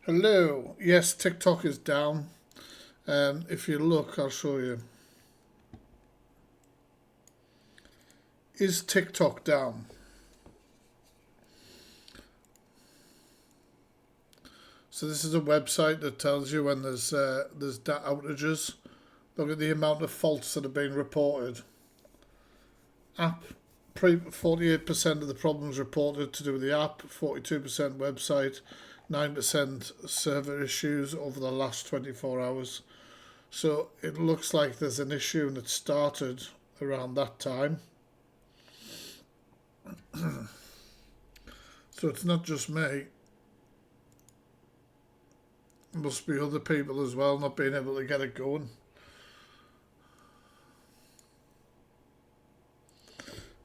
Hello. Yes, TikTok is down. If you look, I'll show you. Is TikTok down? So this is a website that tells you when there's outages. Look at the amount of faults that have been reported. App, 48% of the problems reported to do with the app, 42% website, 9% server issues over the last 24 hours. So it looks like there's an issue and it started around that time. So it's not just me. It must be other people as well not being able to get it going.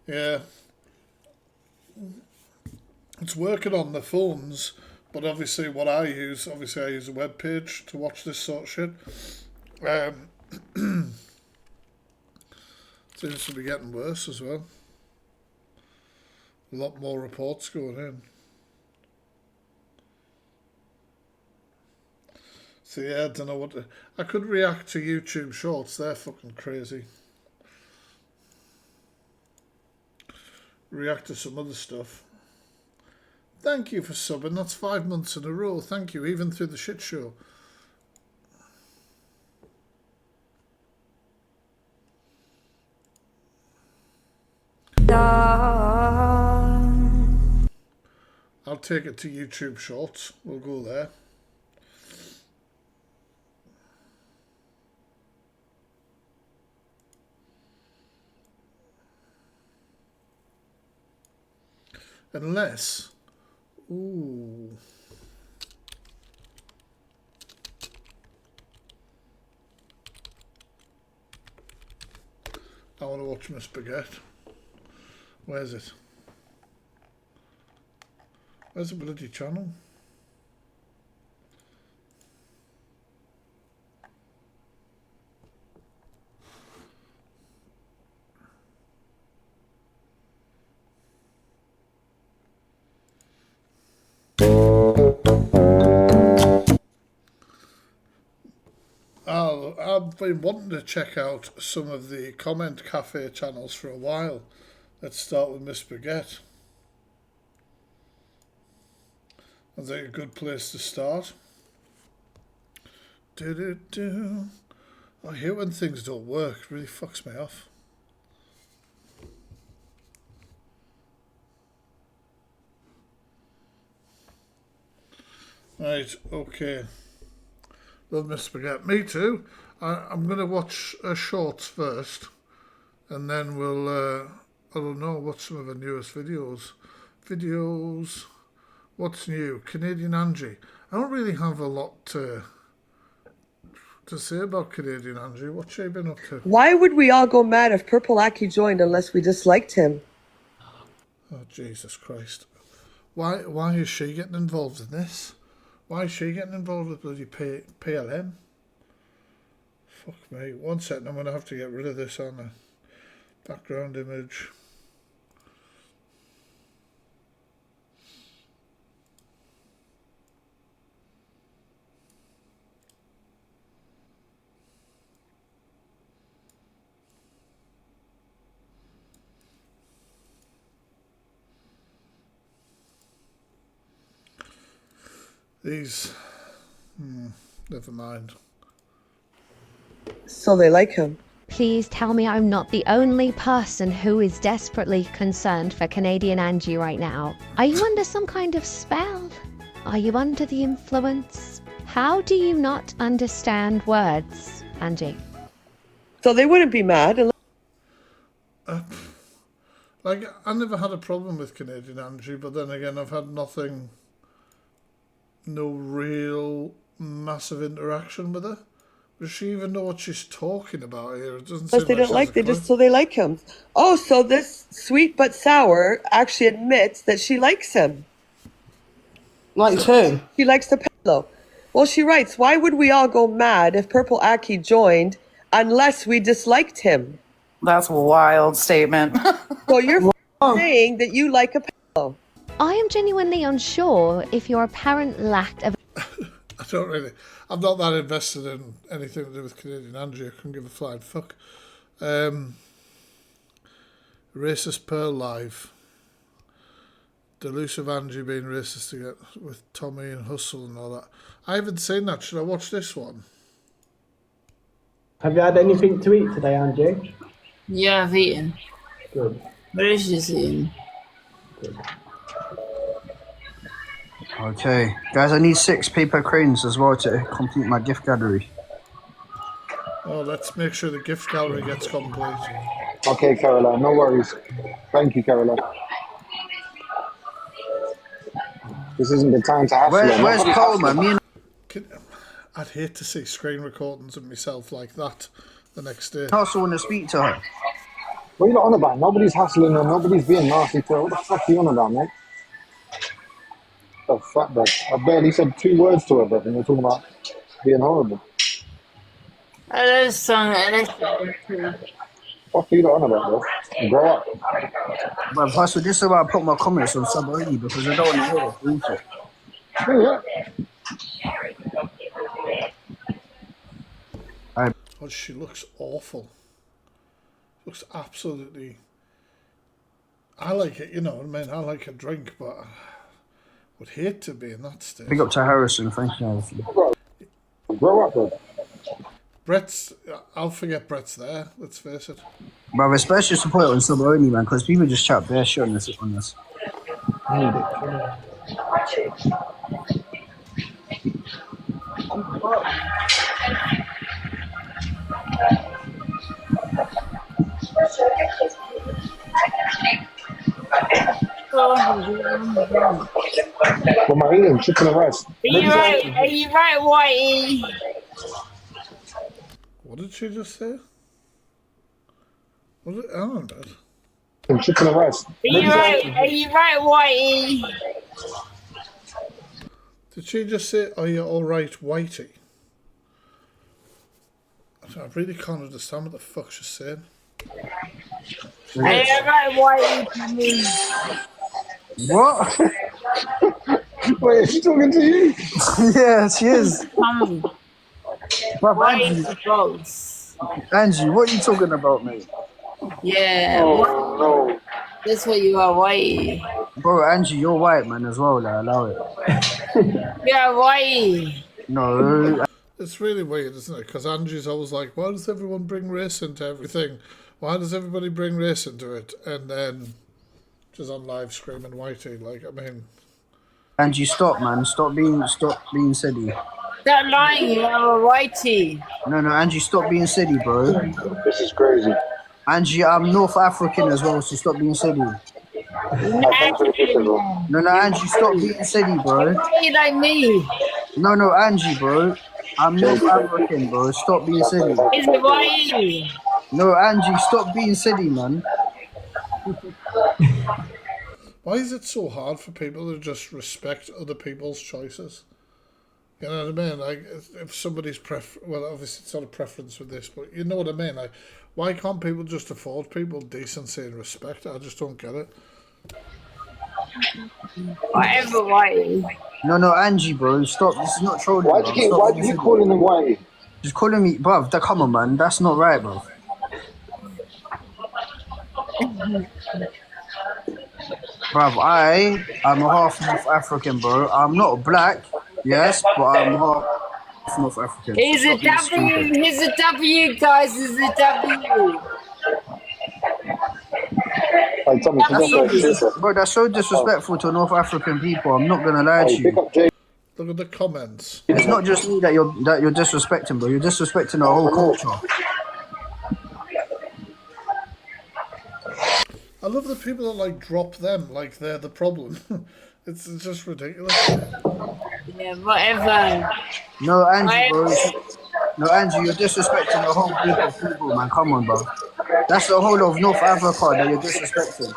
Yeah. It's working on the phones, but obviously what I use a web page to watch this sort of shit. Seems to be getting worse as well. A lot more reports going in. So yeah, I don't know what I could react to YouTube shorts. They're fucking crazy. React to some other stuff. Thank you for subbing. That's 5 months in a row. Thank you, even through the shit show. I'll take it to YouTube Shorts. We'll go there. Unless... Ooh... I want to watch my spaghetti. Where's it? Where's the bloody channel? I've been wanting to check out some of the comment cafe channels for a while. Let's start with Miss Spaghetti. I think a good place to start. I hate when things don't work. It really fucks me off. Right, okay. Love Miss Spaghetti. Me too. I'm going to watch shorts first, and then we'll, I don't know, what's some of the newest videos. What's new? Canadian Angie. I don't really have a lot to say about Canadian Angie. What's she been up to? Why would we all go mad if Purple Aki joined unless we disliked him? Oh, Jesus Christ. Why is she getting involved in this? Why is she getting involved with bloody PLM? Fuck me. 1 second, I'm going to have to get rid of this on the background image. These, never mind. So they like him. Please tell me I'm not the only person who is desperately concerned for Canadian Angie right now. Are you under some kind of spell? Are you under the influence? How do you not understand words, Angie? So they wouldn't be mad. Like, I never had a problem with Canadian Angie, but then again, I've had no real massive interaction with her. Does she even know what she's talking about here? It doesn't seem They don't like. So they like him. Oh, so this sweet but sour actually admits that she likes him. Like who? She likes the pillow. Well, she writes, why would we all go mad if Purple Aki joined unless we disliked him? That's a wild statement. So you're saying that you like a pillow. I am genuinely unsure if your apparent lack of I don't really. I'm not that invested in anything to do with Canadian Angie. I couldn't give a flying fuck. Racist Pearl live. Delusive Angie being racist again with Tommy and Hustle and all that. I haven't seen that. Should I watch this one? Have you had anything to eat today, Angie? Yeah, I've eaten. Good. Delicious eating. Good. Okay, guys, I need 6 paper cranes as well to complete my gift gallery. Oh, let's make sure the gift gallery gets complete. Okay, Caroline, no worries. Thank you, Caroline. This isn't the time to hassle. Where's Paul, man? Me and I'd hate to see screen recordings of myself like that the next day. I also want to speak to her. What are you on about? Nobody's hassling her. Nobody's being nasty to her. What the fuck are you on about, mate? The fuck, bro. I barely said 2 words to her, bro, and you're talking about being horrible. Hello, son. What are you on about, bro? Grow up. But Pastor, this is why I put my comments on sub only because I don't want to hear the bullshit. Yeah. Oh, she looks awful. Looks absolutely. I like it, you know what I mean? I like a drink, but I would hate to be in that state. Big up to Harrison, thank you. Grow up, bro. Brett's. I'll forget Brett's there, let's face it. But especially support it on sub only, man, because people just chat bare shit on this. What am I eating? Chicken and rice. Are you right, Whitey? What did she just say? What did I don't know. Chicken and rice. Are you right, Whitey? Did she just say, "Are you all right, Whitey"? I really can't understand what the fuck she's saying. Are you right, Whitey? What? Wait, is she talking to you? Yeah, she is. Whitey's the boss. Angie, what are you talking about, mate? Yeah. Oh, no. That's what you are, Whitey. Bro, Angie, you're white, man, as well, like, allow it. Yeah, Whitey. No. It's really weird, isn't it? Because Angie's always like, why does everyone bring race into everything? Why does everybody bring race into it? And then she's on live screaming Whitey. Like, I mean... Angie, stop, man. Stop being silly. Stop lying, you are a Whitey. No, Angie, stop being silly, bro. This is crazy. Angie, I'm North African as well, so stop being silly. No, Angie, stop being silly, bro. You like me. No, Angie, bro. I'm North African, bro. Stop being silly. It's a Whitey. No, Angie, stop being silly, man. Why is it so hard for people to just respect other people's choices? You know what I mean? Like, if somebody's well, obviously it's not a preference with this, but you know what I mean? Like, why can't people just afford people decency and respect? I just don't get it. Whatever, Whitey. No, Angie, bro. Stop. This is not trolling. Why do you keep calling them whitey? Just calling me, bruv. Come on, man. That's not right, bro. Bruv, I am half North African, bro. I'm not black, yes, but I'm half North African. Here's a W. Here's a W, guys. Here's a W. Hey, Tommy, Bro, that's so disrespectful to North African people. I'm not gonna lie to you. Look at the comments. It's not just me that you're disrespecting, bro. You're disrespecting the whole culture. I love the people that like drop them like they're the problem. It's just ridiculous. Yeah, whatever. No, Angie, bro. No, Angie, you're disrespecting the whole group of people, man. Come on, bro. That's the whole of North Africa that you're disrespecting.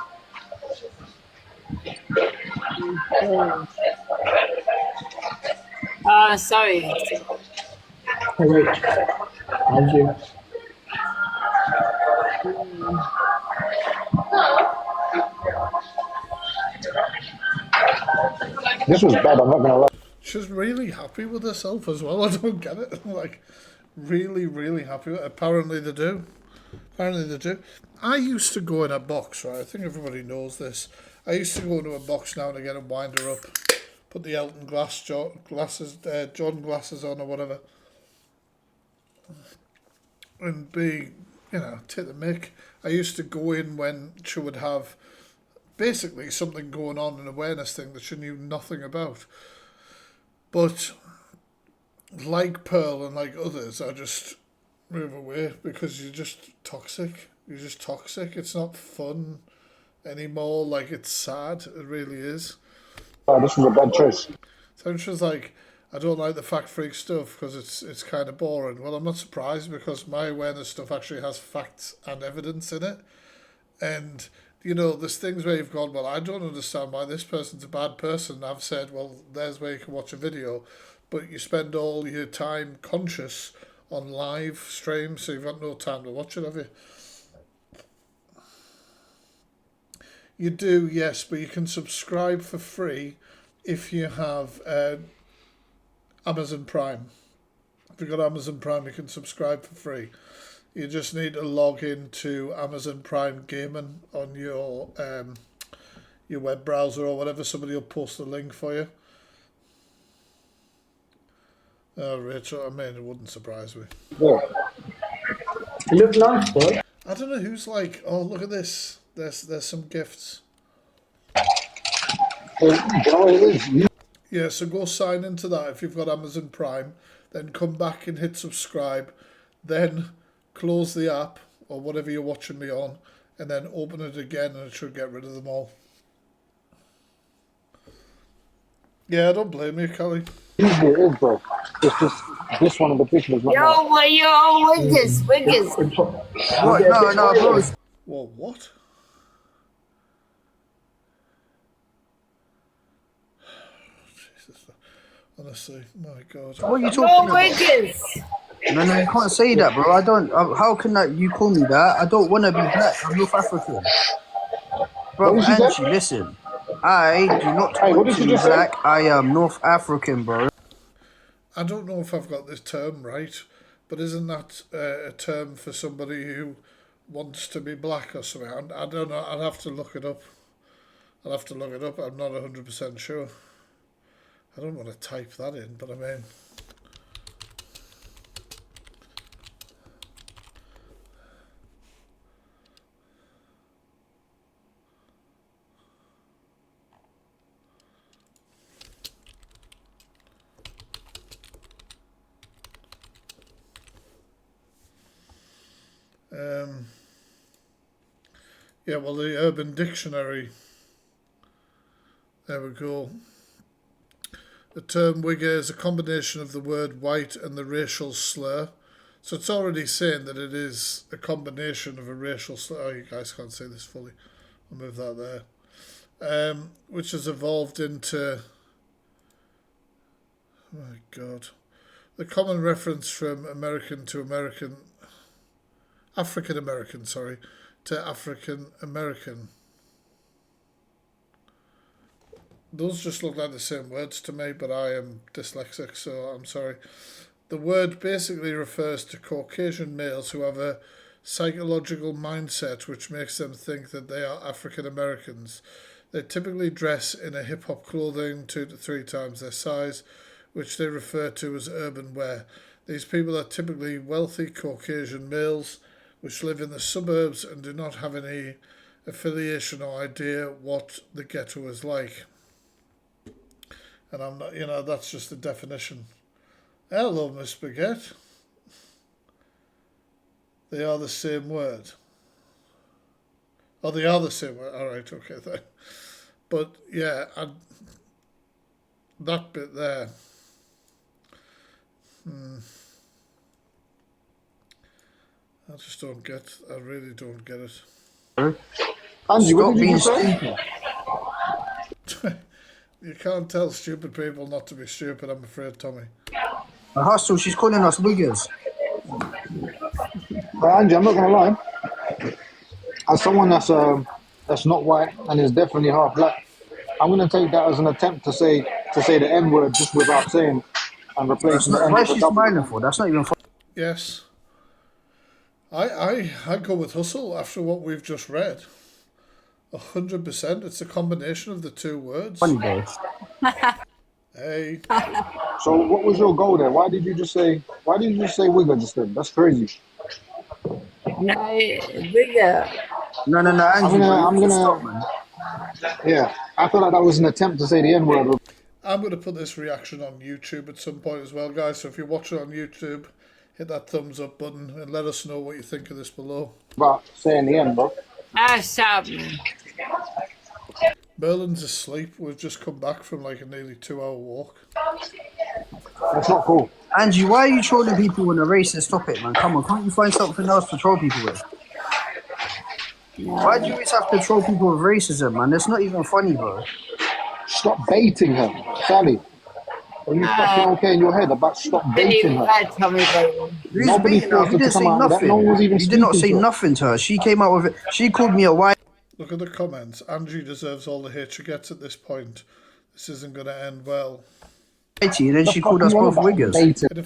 Sorry. Hey, Rich. How's you? This was bad, I'm not gonna lie. she's really happy with herself as well. I don't get it. Like, really, really happy. Apparently they do. Apparently they do. I used to go in a box, right? I think everybody knows this. I used to go into a box now and again and wind her up, put the Elton John glasses on or whatever, and be, take the mick. I used to go in when she would have basically something going on, an awareness thing that she knew nothing about. But like Pearl and like others, I just move away because you're just toxic. You're just toxic. It's not fun anymore. Like, it's sad. It really is. Oh, this was a bad choice. So she's like, I don't like the fact freak stuff because it's kind of boring. Well, I'm not surprised because my awareness stuff actually has facts and evidence in it. And, there's things where you've gone, well, I don't understand why this person's a bad person. I've said, well, there's where you can watch a video. But you spend all your time conscious on live streams, so you've got no time to watch it, have you? You do, yes, but you can subscribe for free if you have Amazon Prime. If you've got Amazon Prime, you can subscribe for free. You just need to log into Amazon Prime Gaming on your web browser or whatever. Somebody will post a link for you. Oh, Rachel, it wouldn't surprise me. Yeah. You look nice, boy. I don't know who's like, oh, look at this. There's some gifts. Yeah, so go sign into that if you've got Amazon Prime, then come back and hit subscribe, then close the app or whatever you're watching me on, and then open it again and it should get rid of them all. Yeah, I don't blame you, Kelly. Easily it is, bro. This one in particular is not nice. Yo, Wiggers. What? No, bro. Whoa, what? Jesus, honestly, my God. What are you talking about? Wiggers. No, you can't say that, bro. I don't. How can you call me that? I don't want to be black. I'm North African. Bro, Angie, listen. I do not want to be black. I am North African, bro. I don't know if I've got this term right, but isn't that a term for somebody who wants to be black or something? I don't know. I'll have to look it up. I'm not 100% sure. I don't want to type that in, but I mean... yeah, well, the Urban Dictionary, there we go. The term wigger is a combination of the word white and the racial slur. So it's already saying that it is a combination of a racial slur. Oh, you guys can't see this fully. I'll move that there. Which has evolved into... Oh my God. The common reference from African American, to African American. Those just look like the same words to me, but I am dyslexic, so I'm sorry. The word basically refers to Caucasian males who have a psychological mindset which makes them think that they are African Americans. They typically dress in a hip-hop clothing 2 to 3 times their size, which they refer to as urban wear. These people are typically wealthy Caucasian males which live in the suburbs and do not have any affiliation or idea what the ghetto is like. And I'm not, that's just the definition. Hello, Miss Baguette. They are the same word. Oh, they are the same word. All right, okay, then. But yeah, that bit there. I really don't get it. Angie, what did you say? You can't tell stupid people not to be stupid, I'm afraid, Tommy. Hustle, she's calling us wiggers. Angie, I'm not going to lie. As someone that's not white and is definitely half black, I'm going to take that as an attempt to say to say the N word just without saying and That's replacing the not, N why with is a she W. smiling for? That's not even funny. Yes. I go with hustle after what we've just read. 100%. It's a combination of the two words. Funny though. Hey. So what was your goal there? Why did you just say wigger just then? That's crazy. No, bigger. No, Angie, bro, you I'm need to gonna stop, man. yeah. I feel like that was an attempt to say the N word. I'm going to put this reaction on YouTube at some point as well, guys. So if you watch it on YouTube, hit that thumbs up button and let us know what you think of this below. About saying the N, bro. Ah, stop me. Merlin's asleep. We've just come back from like a nearly 2-hour walk. That's not cool. Angie, why are you trolling people on a racist topic, man? Come on, can't you find something else to troll people with? Why do you always have to troll people with racism, man? It's not even funny, bro. Stop baiting her, Sally. Are you fucking okay in your head about stop baiting her? Tell me, baby. Who's Nobody beating her? forced We her to didn't come say out with that. nothing. No one was even You did not say speaking to her. nothing to her. She came out with it. She called me a white. Look at the comments. Angie deserves all the hate she gets at this point. This isn't going to end well. And then The she fuck called us you on both about wiggers. baiting? And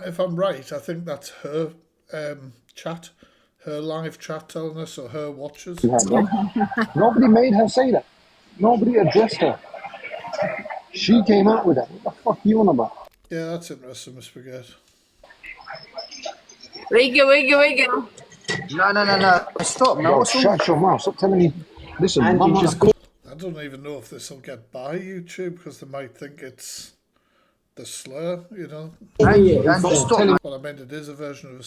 if I'm right, I think that's her chat, her live chat telling us, or her watchers. Nobody made her say that. Nobody addressed her. She came out with that. What the fuck you on about? Yeah, that's interesting, Miss Spaghetti. Wiggle. No. Stop, man. Bro, What's wrong with shut your mouth. Stop telling me. Listen, Angie, mama, just go. I don't even know if this will get by YouTube because they might think it's the slur, you know. Angie, Stop stop, man. Well, I mean, it is a version of a...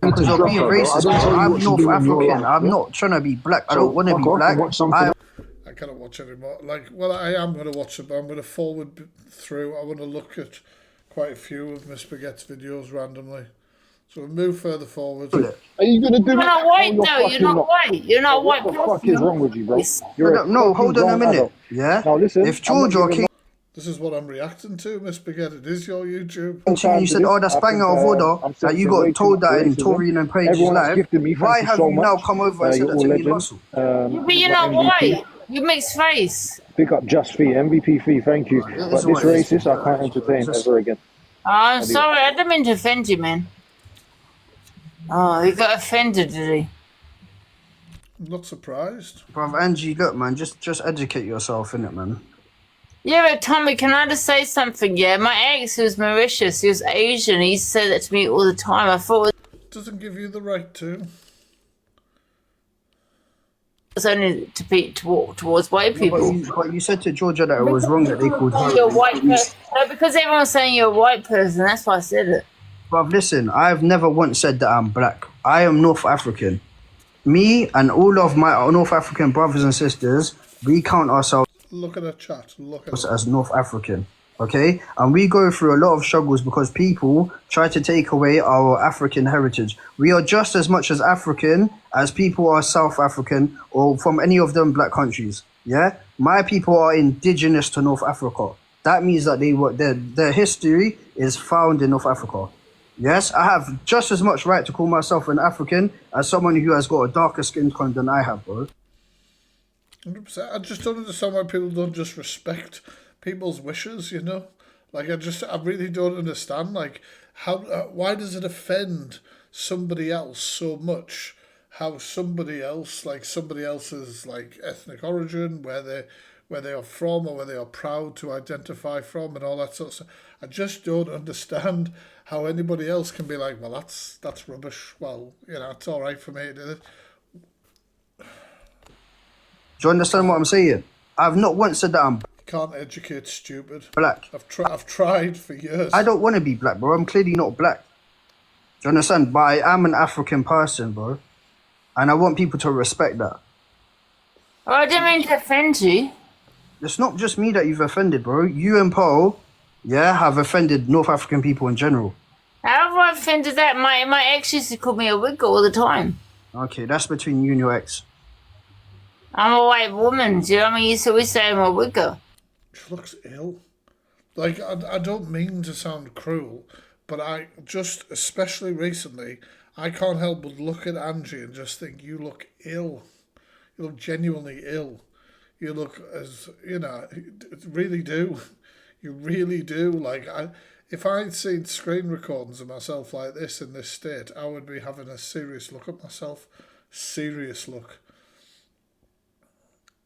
Because you're being racist, bro. I'm North African. I'm not trying to be black. I don't want to be black. I cannot watch anymore. Like, well, I am going to watch it, but I'm going to forward through. I want to look at quite a few of Miss Spaghetti's videos randomly. So we'll move further forward. Are you gonna do You're it? not white, No, though. You're not white. You're not white. What the fuck is wrong with you, bro? You're No, hold on a minute. Yeah? Now listen. If George or King This is what I'm reacting to, Miss Spaghetti. It is your YouTube. you said, oh, that's banger of order, that you got told that in Torian and Page's live, why have you now come over and said that to me in muscle? But you're not white. You mixed face. Pick up Just Fee, MVP fee, thank you. It But is this what it is. racist, I can't entertain ever again. Oh, I'm sorry. I didn't mean to offend you, man. Oh, he got offended, did he? I'm not surprised. Bruv, Angie, look, man, just educate yourself, innit, man? Yeah, but Tommy, can I just say something? Yeah, my ex, who was Mauritius, he was Asian. He said that to me all the time. I thought it Doesn't give you the right to. was only to be to walk towards white people. But you said to Georgia that it was wrong that they called her. You're a white person. No, because everyone's saying you're a white person. That's why I said it. Bruv, listen, I've never once said that I'm black. I am North African. Me and all of my North African brothers and sisters, we count ourselves Look at her chat. Look at it. as North African, okay? And we go through a lot of struggles because people try to take away our African heritage. We are just as much as African as people are South African or from any of them black countries, yeah? My people are indigenous to North Africa. That means that their history is found in North Africa. Yes, I have just as much right to call myself an African as someone who has got a darker skin tone than I have, bro. 100%. I just don't understand why people don't just respect people's wishes, you know? Like, I really don't understand, like, how, why does it offend somebody else so much? How somebody else, like, somebody else's, like, ethnic origin, where they are from or where they are proud to identify from and all that sort of stuff. I just don't understand how anybody else can be like, well, that's rubbish. Well, you know, it's all right for me to do it. Do you understand what I'm saying? I've not once said that I'm Can't educate stupid. black. I've tried for years. I don't want to be black, bro. I'm clearly not black. Do you understand? But I am an African person, bro. And I want people to respect that. Oh, I didn't mean to offend you. It's not just me that you've offended, bro. You and Paul, yeah, have offended North African people in general. How have I offended that? My ex used to call me a wigger all the time. Okay, that's between you and your ex. I'm a white woman. Do you know what I mean? So we say I'm a wigger. She looks ill. Like, I don't mean to sound cruel, but I just, especially recently, I can't help but look at Angie and just think, you look ill. You look genuinely ill. You look as, you know, really do. You really do. Like, if I'd seen screen recordings of myself like this in this state, I would be having a serious look at myself. Serious look.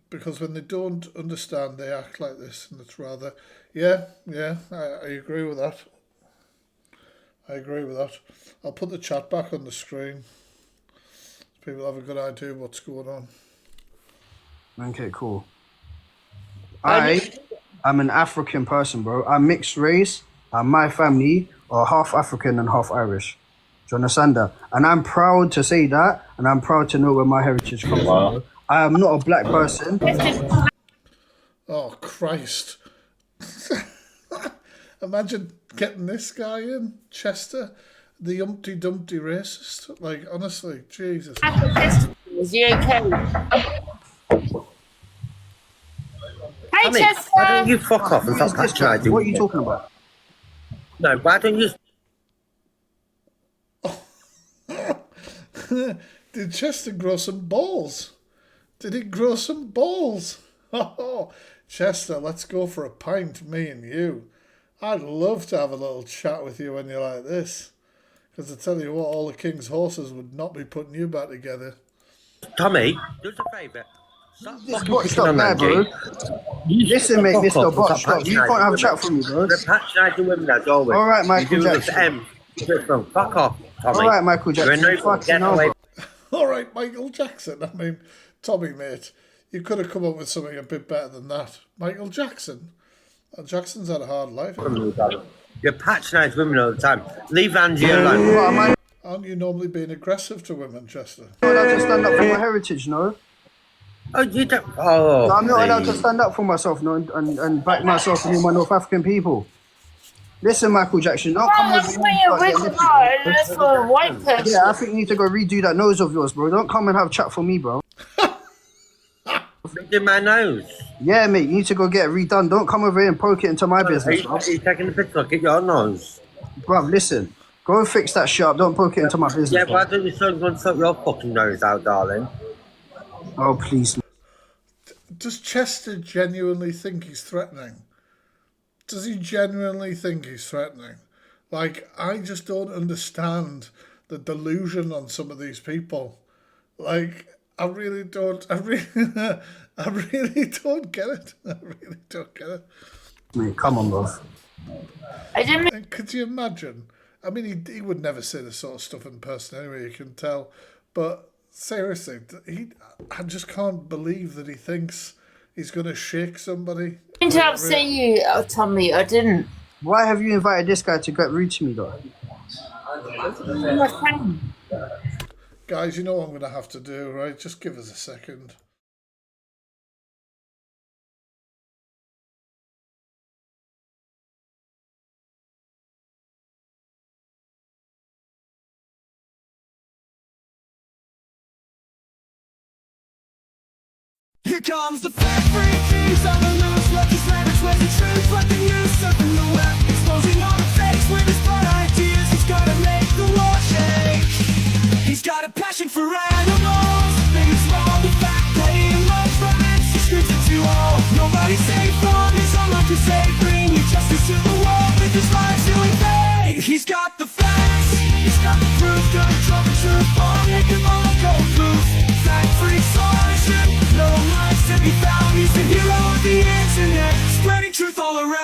Because when they don't understand, they act like this, and it's rather... Yeah, I agree with that. I agree with that. I'll put the chat back on the screen. People have a good idea what's going on. Okay, cool. I'm an African person, bro. I'm mixed race, and my family are half African and half Irish. Do you understand that? And I'm proud to say that, and I'm proud to know where my heritage comes from, bro. I am not a black person. Oh, Christ. Imagine getting this guy in, Chester, the Humpty Dumpty racist. Like, honestly, Jesus. Is he okay? Hey, Chester! Why don't you fuck off and stop patronising? What are you talking about? No, why don't you... Did Chester grow some balls? Did he grow some balls? Oh, Chester, let's go for a pint, me and you. I'd love to have a little chat with you when you're like this. Because I tell you what, all the king's horses would not be putting you back together. Tommy, do us a favour. Stop fucking Stop picking on there, Angie. bro. Listen, mate, Mr. Bot, stop. You can't have a chat from me, bro. You're patronising women as always. All right, Michael Jackson. Fuck off, Tommy. All right, Michael Jackson. You're Fucking away. All right, Michael Jackson. I mean, Tommy, mate, you could have come up with something a bit better than that. Michael Jackson. Jackson's had a hard life. You patronise women all the time. Leave Angie alone. Aren't you normally being aggressive to women, Chester? I'm not allowed to stand up for my heritage, no? Oh, you don't... Oh, no, I'm not allowed to stand up for myself, no, and back myself and all my North African people. Listen, Michael Jackson, don't come over That's for a white person. Yeah, I think you need to go redo that nose of yours, bro. Don't come and have a chat for me, bro. Redo my nose? Yeah, mate, you need to go get it redone. Don't come over here and poke it into my business, bro. Are you taking the piss? Look at your nose. Bruv, listen. Go and fix that shit up. Don't poke it into my business. Yeah, bro. why don't you go and sort your fucking nose out, darling? Oh, please. Does Chester genuinely think he's threatening? Does he genuinely think he's threatening? Like, I just don't understand the delusion on some of these people. Like, I really don't. I really don't get it. I really don't get it. Mate, come on, bro. And could you imagine? I mean, he would never say this sort of stuff in person anyway, you can tell. But seriously, I just can't believe that he thinks he's going to shake somebody. I didn't upset you, Tommy. I didn't. Why have you invited this guy to get rude to me, though? My friend. Guys, you know what I'm going to have to do, right? Just give us a second. Here comes the fat freak, he's on the loose, lucky sandwich with the truth, like the news, surfing the web, exposing all the fakes with his bright ideas, he's gonna make the world shake. He's got a passion for animals, big and small, the fact that he loves romance, he screams it to all. Nobody's safe from his own life crusade, bringing justice to the world with his life doing fade. He's got the facts, he's got the proof, gonna drop the truth, all make him all go loose. Fat freak scholarship, no lies to be found. He's the hero of the internet, spreading truth all around.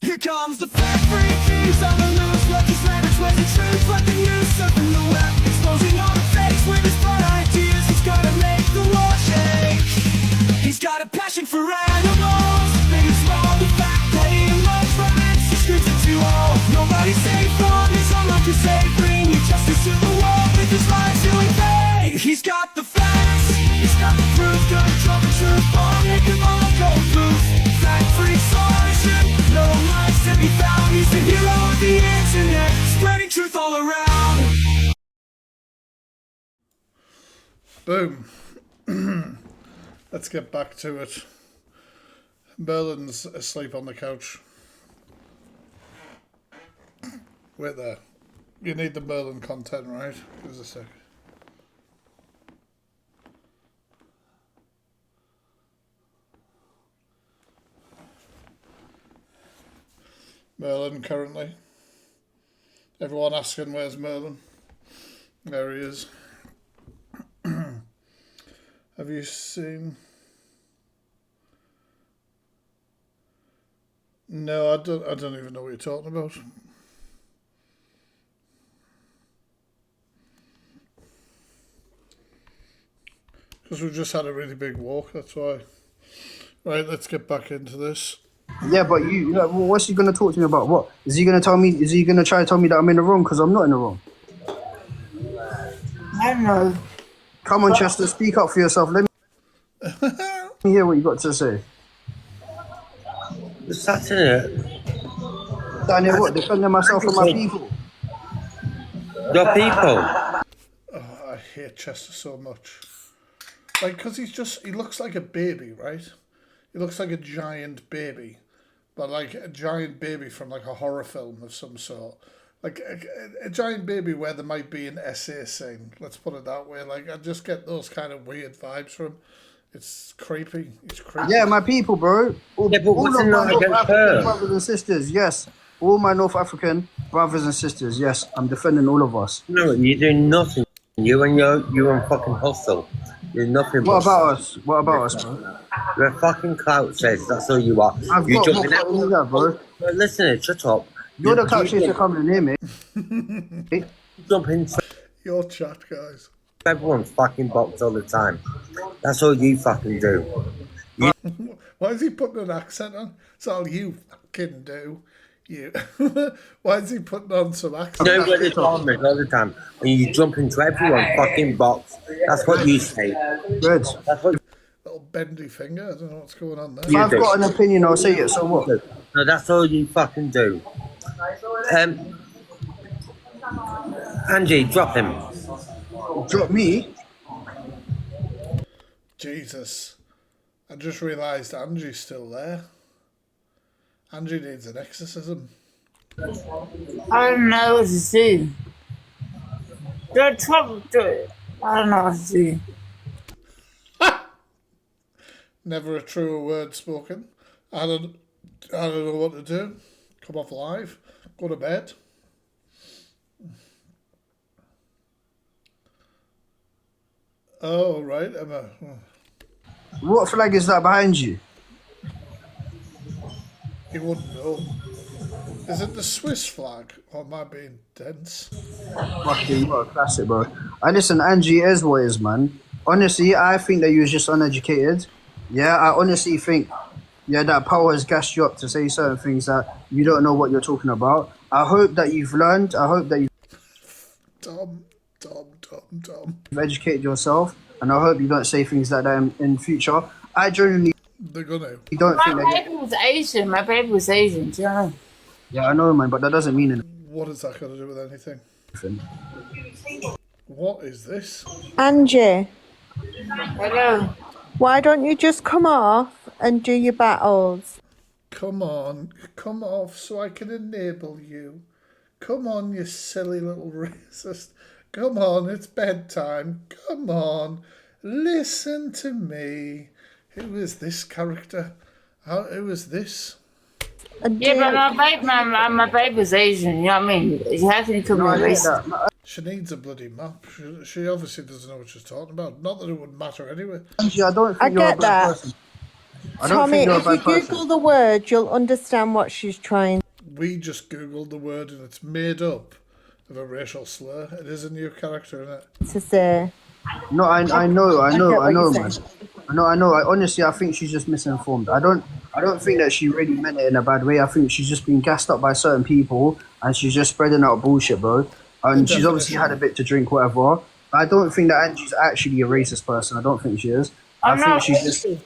Here comes the fat freak, he's on the loose, lucky sandwich with the truth, like the news, surfing the web, exposing all the fakes with his bright ideas, he's gonna make the world shake. He's got a passion for animals, big and small, the fact that he loves romance, he screams it to all. Nobody's safe from his own life crusade, bringing justice to the world with his life doing fade. He's got the facts, he's got the proof, gonna drop the truth, all make him all go loose. Fat freak scholarship, no lies to be found. He's the hero of the internet, spreading truth all around. Boom. Let's get back to it. Merlin's asleep on the couch. Wait there. You need the Merlin content, right? Give us a sec. Merlin currently. Everyone asking where's Merlin? There he is. Have you seen? No, I don't even know what you're talking about. Because we've just had a really big walk, that's why. Right, let's get back into this. Yeah, but what's he gonna talk to me about? What is he gonna tell me? Is he gonna try to tell me that I'm in the wrong because I'm not in the wrong? I don't know. Come on, Chester, speak up for yourself. Let me hear what you got to say. Sat in it. Daniel, what? Defending myself and my people. Your people. Oh, I hate Chester so much. Like, because he looks like a baby, right? He looks like a giant baby. But like a giant baby from like a horror film of some sort. Like a giant baby where there might be an essay scene. Let's put it that way. Like, I just get those kind of weird vibes from him. It's creepy. It's creepy. Yeah, my people, bro. All of my North African brothers and sisters, yes. All my North African brothers and sisters, yes. I'm defending all of us. No, you're doing nothing. You and fucking hustle. You're nothing. What about us? What about us, bro? You're a fucking clout chase. That's all you are. I've you got more clout than you have, bro. Listen, shut up. You're the clout chaser coming near me. Jump into your chat, guys. Everyone's fucking box all the time. That's all you fucking do. Why is he putting an accent on? It's all you fucking do. You. Why is he putting on some accent? You know what they tell me all the time? When you jump into everyone's fucking box. That's what you say. Good. That's what. Little bendy finger. I don't know what's going on there. If I've got an opinion, I'll say it. So what? No, that's all you fucking do. Angie, drop him. Drop me? Jesus. I just realised Angie's still there. Angie needs an exorcism. I don't know what to do. Don't trouble do it. I don't know what to do. Never a truer word spoken. I don't know what to do. Come off live. Go to bed. Oh, right, Emma. What flag is that behind you? You wouldn't know. Is it the Swiss flag? Or am I being dense? Fucking what a classic, bro. I listen, Angie is what is, man. Honestly, I think that you was just uneducated. Yeah, I honestly think, that power has gassed you up to say certain things that you don't know what you're talking about. I hope that you've learned. I hope that you've Tom. You've educated yourself, and I hope you don't say things like that in future. I genuinely They're gonna. You don't think My baby was Asian. My baby was Asian. Do you know? Yeah, I know, man, but that doesn't mean anything. What has that got to do with anything? What is this? Angie, Hello. why don't you just come off and do your battles? Come on, come off so I can enable you. Come on, you silly little racist. Come on, it's bedtime. Come on, listen to me. Who is this character? Who is this? Yeah, but my baby was Asian. You know what I mean? How can you come on racist? She needs a bloody map. She obviously doesn't know what she's talking about. Not that it would matter anyway. Angie, I don't think you're a bad person. Tommy, if you Google the word, you'll understand what she's trying. We just Googled the word and it's made up of a racial slur. It is a new character, isn't it? To say. No, I know, man. I know. Honestly, I think she's just misinformed. I don't think that she really meant it in a bad way. I think she's just been gassed up by certain people and she's just spreading out bullshit, bro. And she's obviously had a bit to drink, whatever. I don't think that Angie's actually a racist person. I don't think she is. I'm not racist.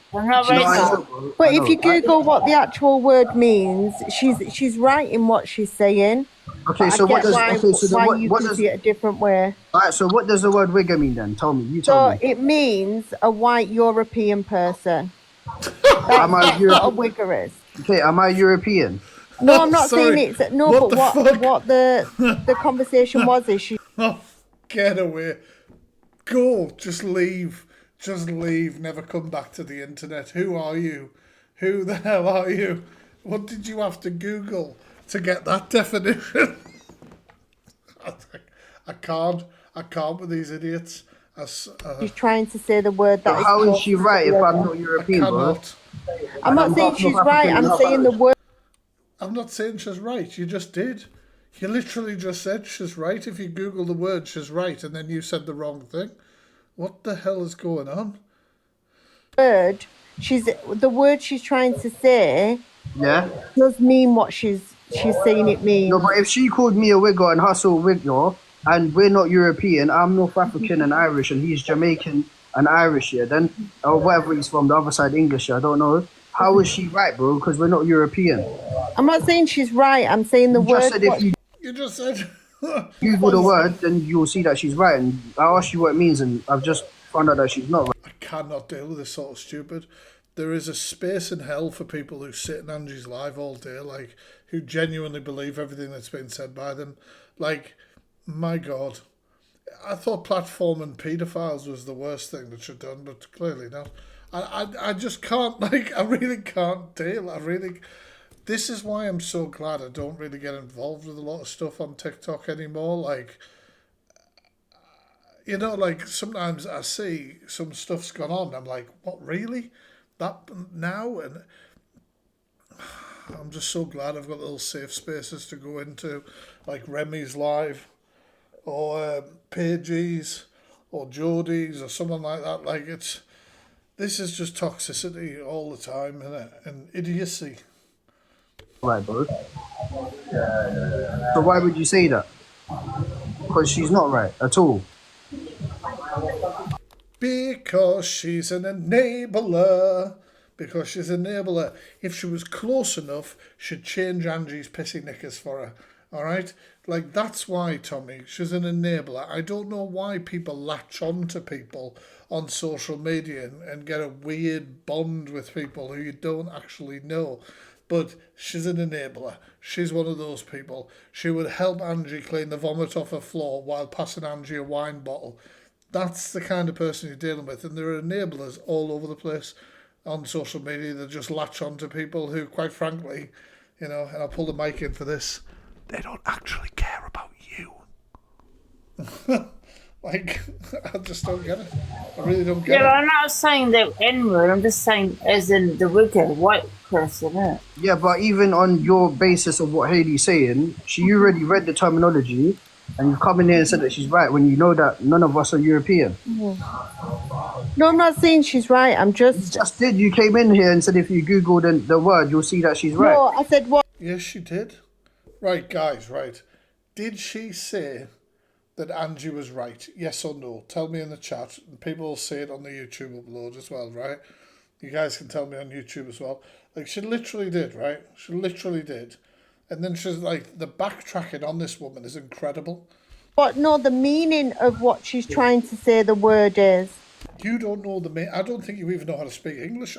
But if you Google what the actual word means, she's right in what she's saying. Okay, But so I what get does why, okay? So then why you what can does see it a different way. alright? So what does the word wigger mean then? Tell me. You tell So me. it means a white European person. Am I That's what a European? wigger is. Okay, am I European? No, I'm not saying Sorry. it's no, What but the fuck? what the conversation was is she Oh, get away. Go. Just leave. Just leave. Never come back to the internet. Who are you? Who the hell are you? What did you have to Google to get that definition? I can't. I can't with these idiots. she's trying to say the word So that is how is she closest to right the if I'm other. not I European, bro? cannot. I'm not saying half she's North right. African I'm and half saying the Irish. word. I'm not saying she's right. You just did. You literally just said she's right. If you Google the word, she's right, and then you said the wrong thing. What the hell is going on? The word she's trying to say Yeah. does mean what she's saying it No, means. but if she called me a wigger and Hustle a wigger, and we're not European, I'm North African and Irish, and he's Jamaican and Irish, yeah, then, or whatever he's from, the other side English, I don't know. How is she right, bro? Because we're not European. I'm not saying she's right. I'm saying the You just word. said if you You just said. Google the word, then you'll see that she's right. And I asked you what it means, and I've just found out that she's not right. I cannot deal with this sort of stupid. There is a space in hell for people who sit in Angie's live all day, like, who genuinely believe everything that's been said by them. Like, my God. I thought platforming paedophiles was the worst thing that she'd done, but clearly not. I just can't, like, I really can't deal. This is why I'm so glad I don't really get involved with a lot of stuff on TikTok anymore. Like, you know, like, sometimes I see some stuff's gone on. I'm like, what, really? That now? And I'm just so glad I've got little safe spaces to go into, like Remy's Live, or Paige's, or Jodie's, or someone like that. Like, this is just toxicity all the time, innit? And idiocy. Right, bro. So why would you say that? Because she's not right at all. Because she's an enabler. Because she's an enabler. If she was close enough, she'd change Angie's pissy knickers for her. All right? Like, that's why, Tommy. She's an enabler. I don't know why people latch on to people on social media and get a weird bond with people who you don't actually know. But she's an enabler. She's one of those people. She would help Angie clean the vomit off her floor while passing Angie a wine bottle. That's the kind of person you're dealing with. And there are enablers all over the place on social media that just latch on to people who, quite frankly, you know, and I'll pull the mic in for this, they don't actually care about you. Like, I just don't get it. I really don't get it. Yeah, I'm not saying the N-word. I'm just saying as in the wicked white person, innit? Yeah, but even on your basis of what Hayley's saying, she already read the terminology, and you've come in here and said that she's right when you know that none of us are European. No, I'm not saying she's right. I'm just. You just did. You came in here and said if you Google the word, you'll see that she's right. No, I said what? Yes, she did. Right, guys, right. Did she say that Angie was right? Yes or no? Tell me in the chat. And people will see it on the YouTube upload as well, right? You guys can tell me on YouTube as well. Like, she literally did, right? She literally did. And then she's like, the backtracking on this woman is incredible. But no, the meaning of what she's trying to say the word is. You don't know the meaning. I don't think you even know how to speak English.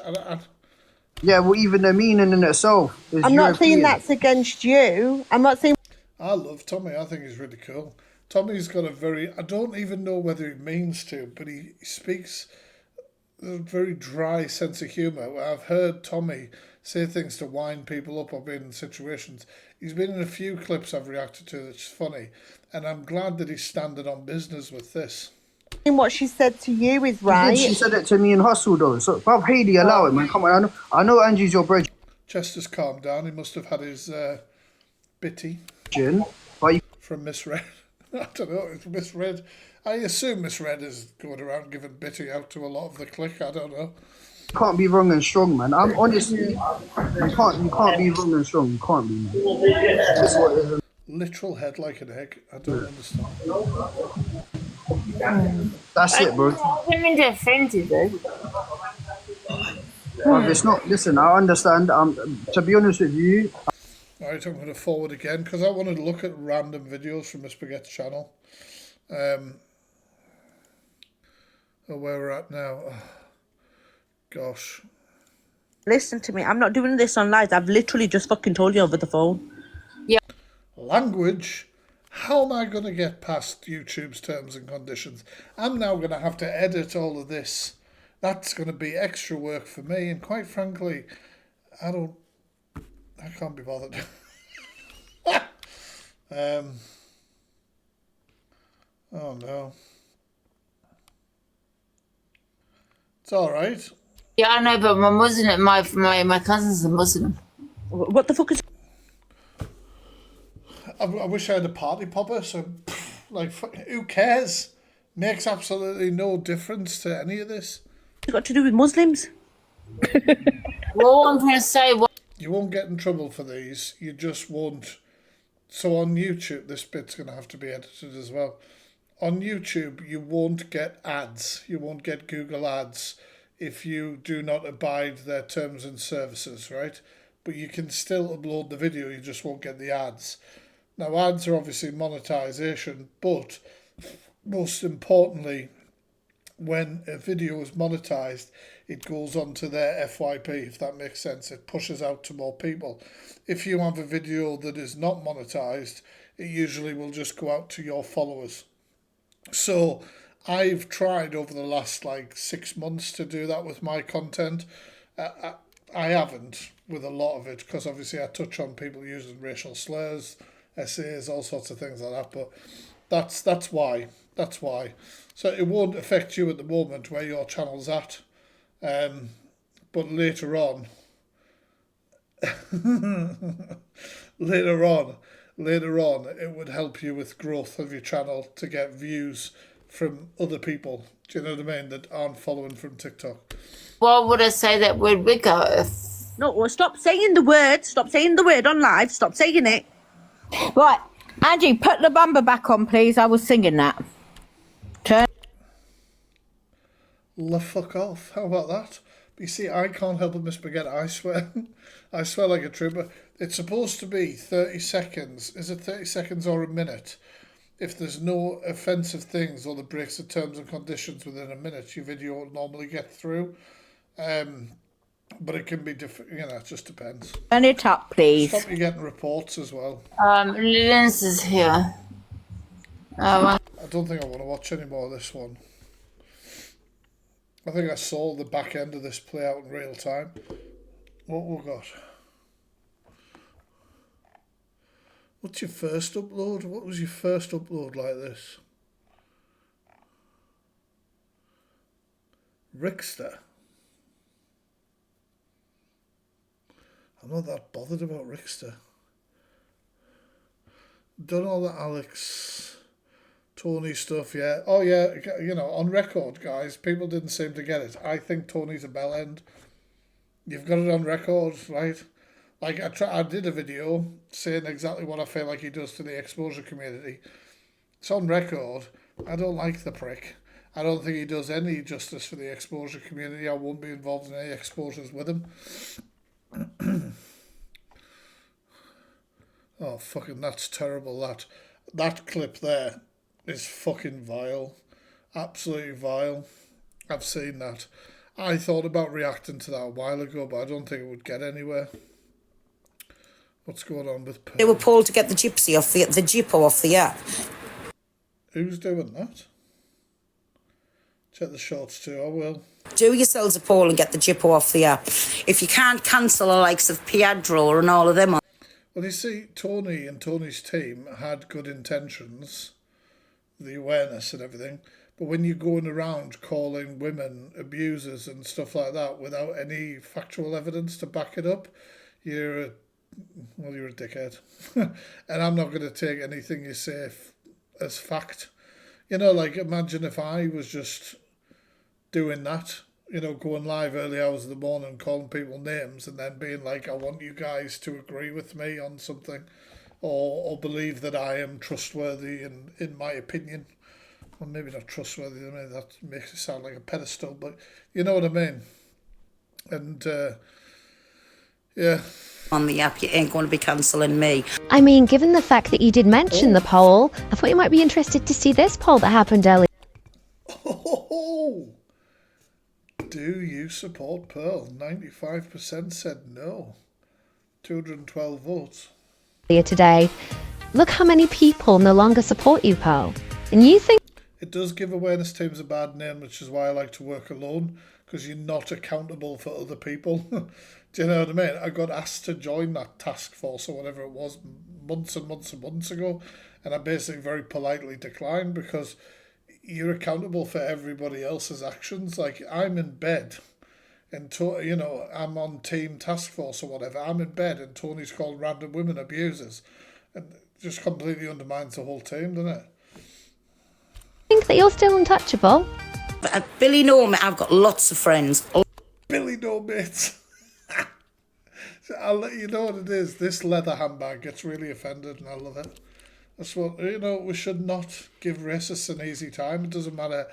Yeah, well, even the meaning in itself is I'm not saying European. that's against you. I'm not saying. I love Tommy. I think he's really cool. Tommy's got a very, I don't even know whether he means to, but he speaks a very dry sense of humour. I've heard Tommy say things to wind people up or be in situations. He's been in a few clips I've reacted to that's funny, and I'm glad that he's standing on business with this. What she said to you is right. She said it to me in Hustle though. So, bruv, Hayley, allow it, man. Come on, I know Angie's your bridge. Chester's calmed down. He must have had his bitty but from Misread. I don't know. It's Misread. I assume Misread is going around giving bitty out to a lot of the clique. I don't know. You can't be wrong and strong, man. I'm honestly, you can't be wrong and strong. You can't be, man. Literal head like an egg. I don't understand. That's it, bro. I didn't mean to offend you, though. But it's not. Listen, I understand. To be honest with you, Right, I'm going to forward again because I wanted to look at random videos from Miss Baguette's channel. Where we're at now. Oh, gosh. Listen to me. I'm not doing this on live. I've literally just fucking told you over the phone. Yeah. Language? How am I going to get past YouTube's terms and conditions? I'm now going to have to edit all of this. That's going to be extra work for me. And quite frankly, I can't be bothered. Oh no. It's all right. Yeah, I know, but my Muslim, my cousin's a Muslim. What the fuck is... I wish I had a party popper, so, like, who cares? Makes absolutely no difference to any of this. It's got to do with Muslims. Well, I'm going to say... You won't get in trouble for these. You just won't. So on YouTube, this bit's going to have to be edited as well. On YouTube, you won't get ads. You won't get Google ads if you do not abide their terms and services, right? But you can still upload the video, you just won't get the ads. Now, ads are obviously monetization, but most importantly, when a video is monetized, it goes on to their FYP, if that makes sense. It pushes out to more people. If you have a video that is not monetized, it usually will just go out to your followers. So I've tried over the last 6 months to do that with my content. I haven't with a lot of it because obviously I touch on people using racial slurs, essays, all sorts of things like that. But that's why. That's why. So it won't affect you at the moment where your channel's at. But later on, later on, it would help you with growth of your channel to get views from other people. Do you know what I mean? That aren't following from TikTok. Why would I say that word wigger? No, well, stop saying the word. Stop saying the word on live. Stop saying it. Right, Angie, put the bumper back on, please. I was singing that. Turn. La fuck off. How about that? But you see, I can't help it, Miss Baguette. I swear. I swear like a trooper. It's supposed to be 30 seconds. Is it 30 seconds or a minute? If there's no offensive things or the breaks of terms and conditions within a minute, your video will normally get through. But it can be different, it just depends. Turn it up, please. Stop you getting reports as well. Linz is here. I don't think I want to watch any more of this one. I think I saw the back end of this play out in real time. What we got? What's your first upload? What was your first upload like this? Rickster. I'm not that bothered about Rickster. Done all the Alex, Tony stuff, yeah. Oh yeah, on record, guys, people didn't seem to get it. I think Tony's a bell end. You've got it on record, right? I did a video saying exactly what I feel like he does to the exposure community. It's on record. I don't like the prick. I don't think he does any justice for the exposure community. I won't be involved in any exposures with him. Oh, fucking, that's terrible. That clip there is fucking vile. Absolutely vile. I've seen that. I thought about reacting to that a while ago, but I don't think it would get anywhere. What's going on with... They were told to get the gypsy off the Jippo off the app. Who's doing that? Check the shorts too, I will. Do yourselves a poll and get the Jippo off the app. If you can't cancel the likes of Piedro and all of them... Well, you see, Tony and Tony's team had good intentions, the awareness and everything, but when you're going around calling women abusers and stuff like that without any factual evidence to back it up, you're a dickhead. And I'm not going to take anything you say as fact. Imagine if I was just doing that, going live early hours of the morning, calling people names and then being like, I want you guys to agree with me on something or believe that I am trustworthy in my opinion. Well, maybe not trustworthy, I mean, that makes it sound like a pedestal, but you know what I mean. And, yeah, on the app, you ain't going to be cancelling me. I mean, given the fact that you did mention the poll, I thought you might be interested to see this poll that happened earlier. Oh, do you support Pearl? 95% said no. 212 votes. Today. Look how many people no longer support you, Pearl. And you think it does give awareness teams a bad name, which is why I like to work alone, because you're not accountable for other people. Do you know what I mean? I got asked to join that task force or whatever it was months and months and months ago, and I basically very politely declined because you're accountable for everybody else's actions. Like, I'm in bed and you know, I'm on team task force or whatever. I'm in bed and Tony's called random women abusers, and it just completely undermines the whole team, doesn't it? Think that you're still untouchable? Billy know me, I've got lots of friends. Billy no mates. I'll let you know what it is. This leather handbag gets really offended, and I love it. That's what, you know, we should not give racists an easy time. It doesn't matter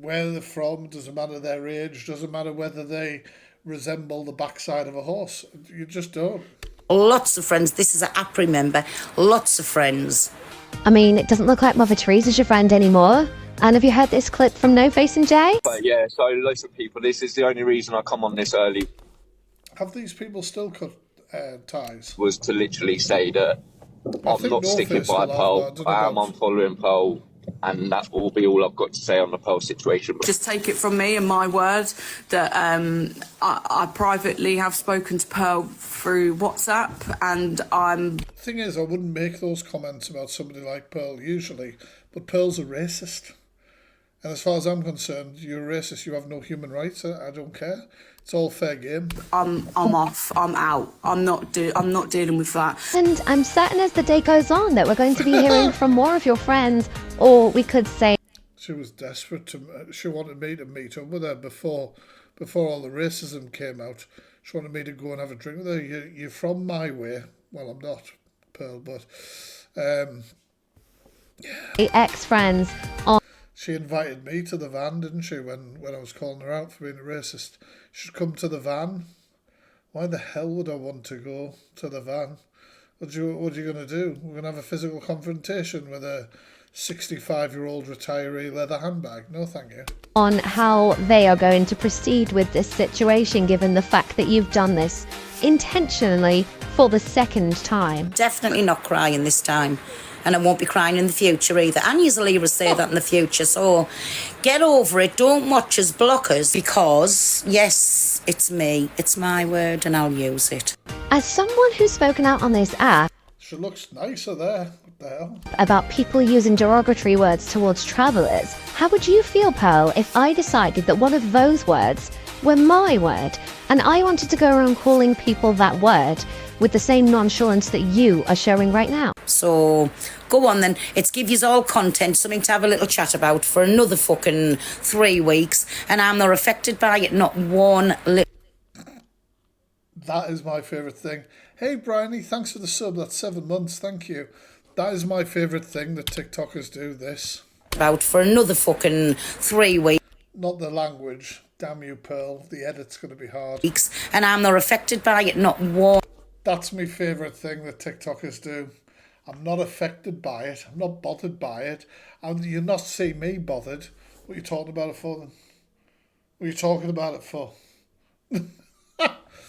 where they're from, it doesn't matter their age, doesn't matter whether they resemble the backside of a horse. You just don't. Lots of friends. This is an app, remember. Lots of friends. I mean, it doesn't look like Mother Teresa's your friend anymore. And have you heard this clip from No Face and Jay? But yeah, so loads of people, this is the only reason I come on this early. Have these people still cut ties? Was to literally say that I'm not sticking by Pearl. I am unfollowing Pearl, and that will be all I've got to say on the Pearl situation. Just take it from me and my word that I privately have spoken to Pearl through WhatsApp, and I'm... The thing is, I wouldn't make those comments about somebody like Pearl usually, but Pearl's a racist. And as far as I'm concerned, you're a racist, you have no human rights, I don't care. It's all fair game. I'm off, I'm out. I'm not dealing with that. And I'm certain as the day goes on that we're going to be hearing from more of your friends, or we could say... She was desperate to... She wanted me to meet up with her before all the racism came out. She wanted me to go and have a drink with her. You're from my way. Well, I'm not, Pearl, but... Ex-friends on... She invited me to the van, didn't she, when I was calling her out for being a racist. She'd come to the van. Why the hell would I want to go to the van? What are you going to do? We're going to have a physical confrontation with a 65-year-old retiree leather handbag? No, thank you. On how they are going to proceed with this situation, given the fact that you've done this intentionally for the second time. Definitely not crying this time. And I won't be crying in the future either. And usually will say that in the future. So get over it. Don't watch us blockers, because, yes, it's me. It's my word and I'll use it. As someone who's spoken out on this app... She looks nicer there. What the hell? ...about people using derogatory words towards travellers, how would you feel, Pearl, if I decided that one of those words were my word, and I wanted to go around calling people that word with the same nonchalance that you are showing right now? So go on then. It's give you all content, something to have a little chat about for another fucking 3 weeks, and I'm not affected by it, not one little... That is my favourite thing. Hey, Bryony, thanks for the sub. That's 7 months. Thank you. That is my favourite thing that TikTokers do, this. About for another fucking 3 weeks. Not the language. Damn you, Pearl. The edit's going to be hard. And I'm not affected by it, not one. That's my favourite thing that TikTokers do. I'm not affected by it. I'm not bothered by it. And you'll not see me bothered. What are you talking about it for then? What are you talking about it for?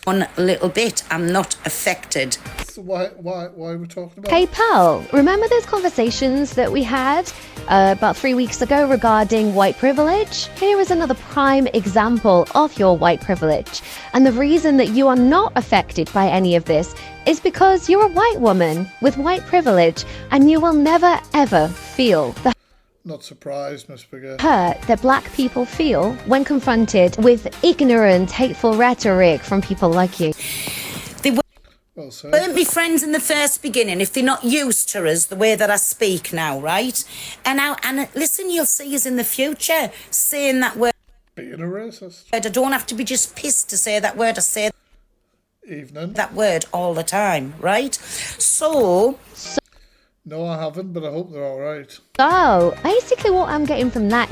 One little bit. I'm not affected. So why are we talking about Hey, it? Pearl, remember those conversations that we had about 3 weeks ago regarding white privilege? Here is another prime example of your white privilege. And the reason that you are not affected by any of this is because you're a white woman with white privilege, and you will never, ever feel the Not surprised, Miss Bigger. hurt that black people feel when confronted with ignorant, hateful rhetoric from people like you. They well said. weren't my friends in the first beginning if they're not used to us the way that I speak now, right? And listen, you'll see us in the future saying that word. Being a racist. I don't have to be just pissed to say that word. I say Evening. that word all the time, right? So No, I haven't, but I hope they're all right. So, basically what I'm getting from that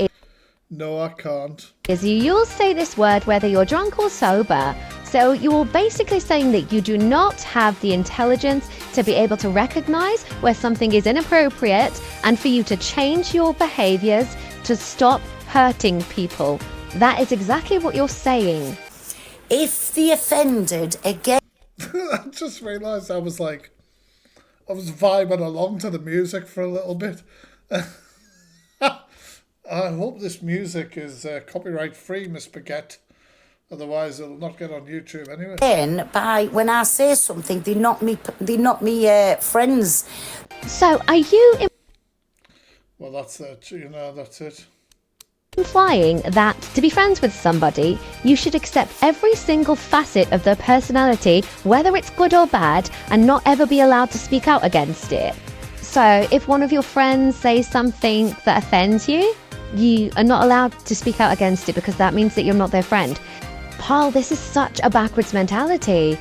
No, I can't. is you'll say this word whether you're drunk or sober, So you're basically saying that you do not have the intelligence to be able to recognize where something is inappropriate and for you to change your behaviors to stop hurting people. That is exactly what you're saying. If the offended again... I just realised I was vibing along to the music for a little bit. I hope this music is copyright free, Miss Baguette. Otherwise, it'll not get on YouTube anyway. Then, when I say something, they're not me friends. So, are you... Well, that's it. You know, that's it. Implying that to be friends with somebody, you should accept every single facet of their personality, whether it's good or bad, and not ever be allowed to speak out against it. So, if one of your friends says something that offends you, you are not allowed to speak out against it because that means that you're not their friend. Paul, this is such a backwards mentality.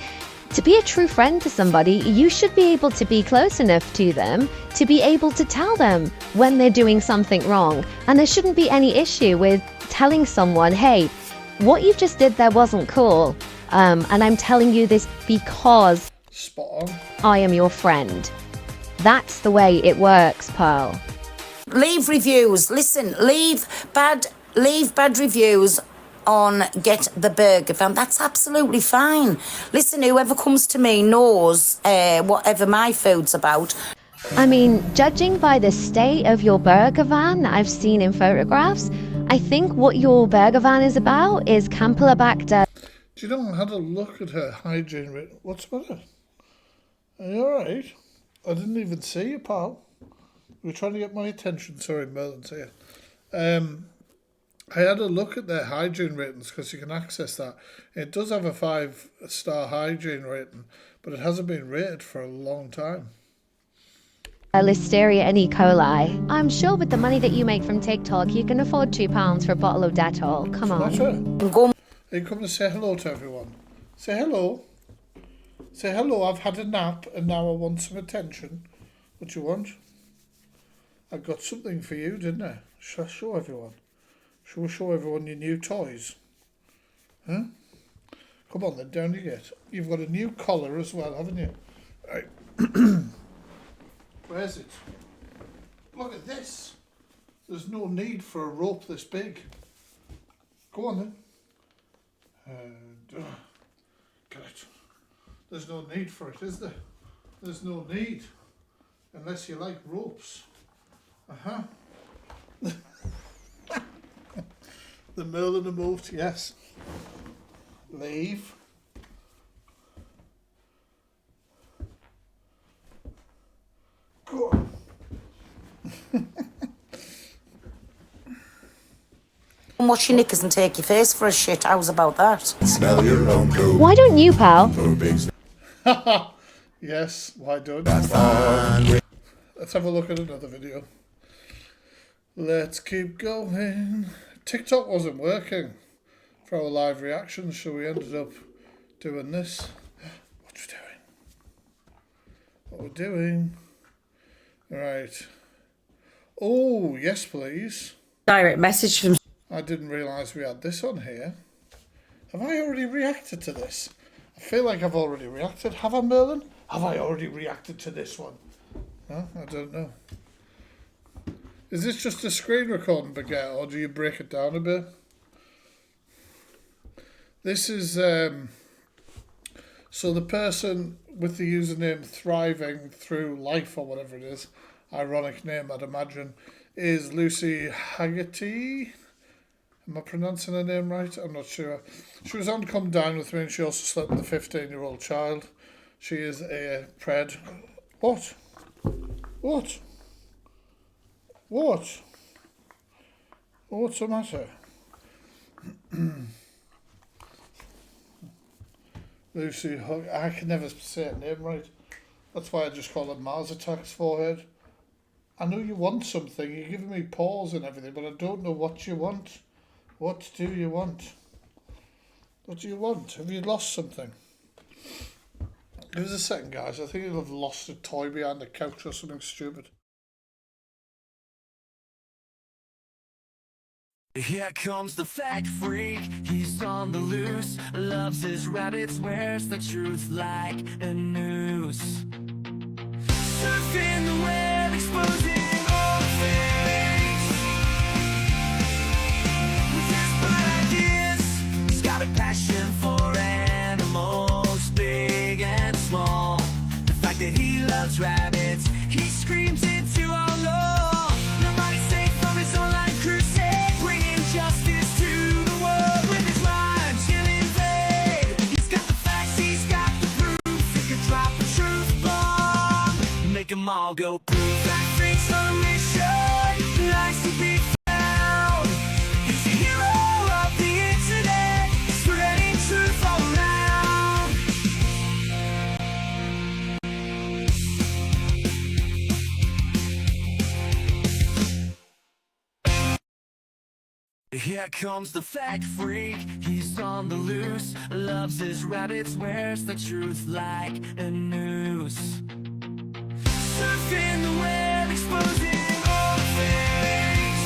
To be a true friend to somebody, you should be able to be close enough to them to be able to tell them when they're doing something wrong. And there shouldn't be any issue with telling someone, hey, what you just did there wasn't cool. And I'm telling you this because spot on. I am your friend. That's the way it works, Pearl. Leave reviews. Listen, leave bad reviews on Get the Burger Van. That's absolutely fine. Listen, whoever comes to me knows whatever my food's about. I mean, judging by the state of your burger van that I've seen in photographs, I think what your burger van is about is Campylobacter. Do you know, I had a look at her hygiene rate. What's the matter? Are you alright? I didn't even see you, pal. You were trying to get my attention. Sorry, Merlin's here. I had a look at their hygiene ratings because you can access that. It does have a 5-star hygiene rating, but it hasn't been rated for a long time. Listeria and E. coli. I'm sure with the money that you make from TikTok, you can afford £2 for a bottle of Dettol. Come on. That's it. Are you coming to say hello to everyone? Say hello. Say hello, I've had a nap and now I want some attention. What do you want? I got something for you, didn't I? Shall I show everyone? Shall we show everyone your new toys? Huh? Come on then, down you get. You've got a new collar as well, haven't you? Right. Where's it? Look at this. There's no need for a rope this big. Go on then. Get it. There's no need for it, is there? There's no need. Unless you like ropes. Uh-huh. The Merlin moved, yes. Leave. Go on. Wash your knickers and take your face for a shit. How's about that? Smell your own poo. Why don't you, pal? Yes, why don't you? Let's have a look at another video. Let's keep going. TikTok wasn't working for our live reactions, so we ended up doing this. What we're doing. Right. Oh, yes, please. Direct message from... I didn't realise we had this on here. Have I already reacted to this? I feel like I've already reacted. Have I, Merlin? Have I already reacted to this one? No, I don't know. Is this just a screen recording, Baguette, or do you break it down a bit? This is, so the person with the username Thriving Through Life, or whatever it is, ironic name I'd imagine, is Lucy Haggerty. Am I pronouncing her name right? I'm not sure. She was on Come Down With Me and she also slept with a 15-year-old child. She is a pred. What? What? What? What's the matter? Lucy Hug. I can never say her name right. That's why I just call her Mars Attacks Forehead. I know you want something. You're giving me pause and everything, but I don't know what you want. What do you want? What do you want? Have you lost something? Give us a second, guys. I think you'll have lost a toy behind the couch or something stupid. Here comes the fact freak, he's on the loose, loves his rabbits, wears the truth like a noose. Surfing the web, exposing all things. With his bright ideas, he's got a passion for animals, big and small. The fact that he loves rabbits, he screams into our law. Nobody's safe from his online crusade, bringing justice to the world with his rhymes. He'll invade. He's got the facts, he's got the proof. He could drop a truth bomb, make them all go poof. Fact freaks on a mission, likes to be found. He's the hero of the internet, spreading truth all around. Here comes the fact freak, he's on the loose, loves his rabbits, wears the truth like a noose. Surfing the web, exposing all things.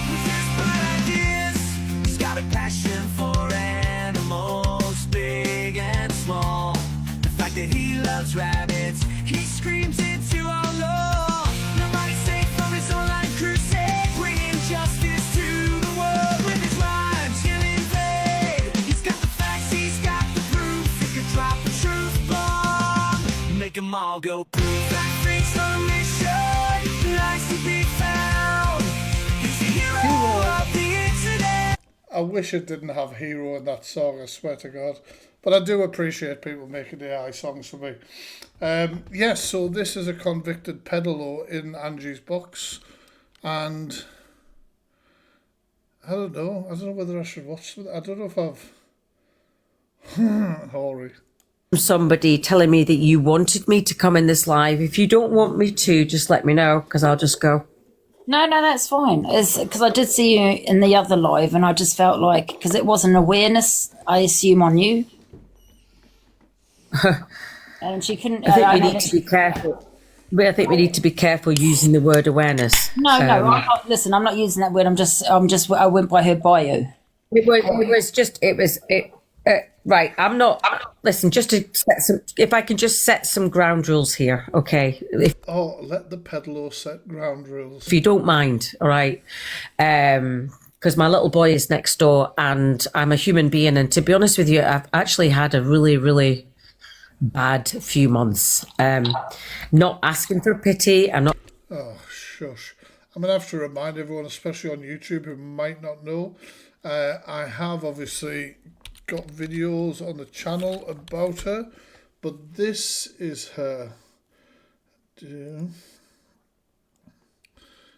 With his bright ideas, he's got a passion for animals, big and small. The fact that he loves rabbits, he screams into our law. Nobody's safe from his online crusade, bringing justice to the world with his rhymes. He'll invade. He's got the facts, he's got the proof. He could drop a truth bomb, make them all go poof. Fact freaks on a mission, likes to be found. He's the hero of the internet. I wish it didn't have Hero in that song, I swear to God. But I do appreciate people making AI songs for me. Yes, so this is a convicted peddler in Angie's box. And I don't know whether I should watch it. I don't know if I've... Hoary. Somebody telling me that you wanted me to come in this live. If you don't want me to, just let me know, because I'll just go. No, that's fine. It's because I did see you in the other live, and I just felt like, because it was an awareness, I assume, on you. And she couldn't. I think we need to be careful. I think we need to be careful using the word awareness. No, I'm not, listen, I'm not using that word. I went by her bio. Right. I'm not. Listen, just to set some. If I can just set some ground rules here, okay? Let the peddler set ground rules. If you don't mind, all right? Because my little boy is next door, and I'm a human being. And to be honest with you, I've actually had a really, really bad few months. Not asking for pity. I'm not. Oh, shush. I'm going to have to remind everyone, especially on YouTube, who might not know, I have obviously got videos on the channel about her, but this is her.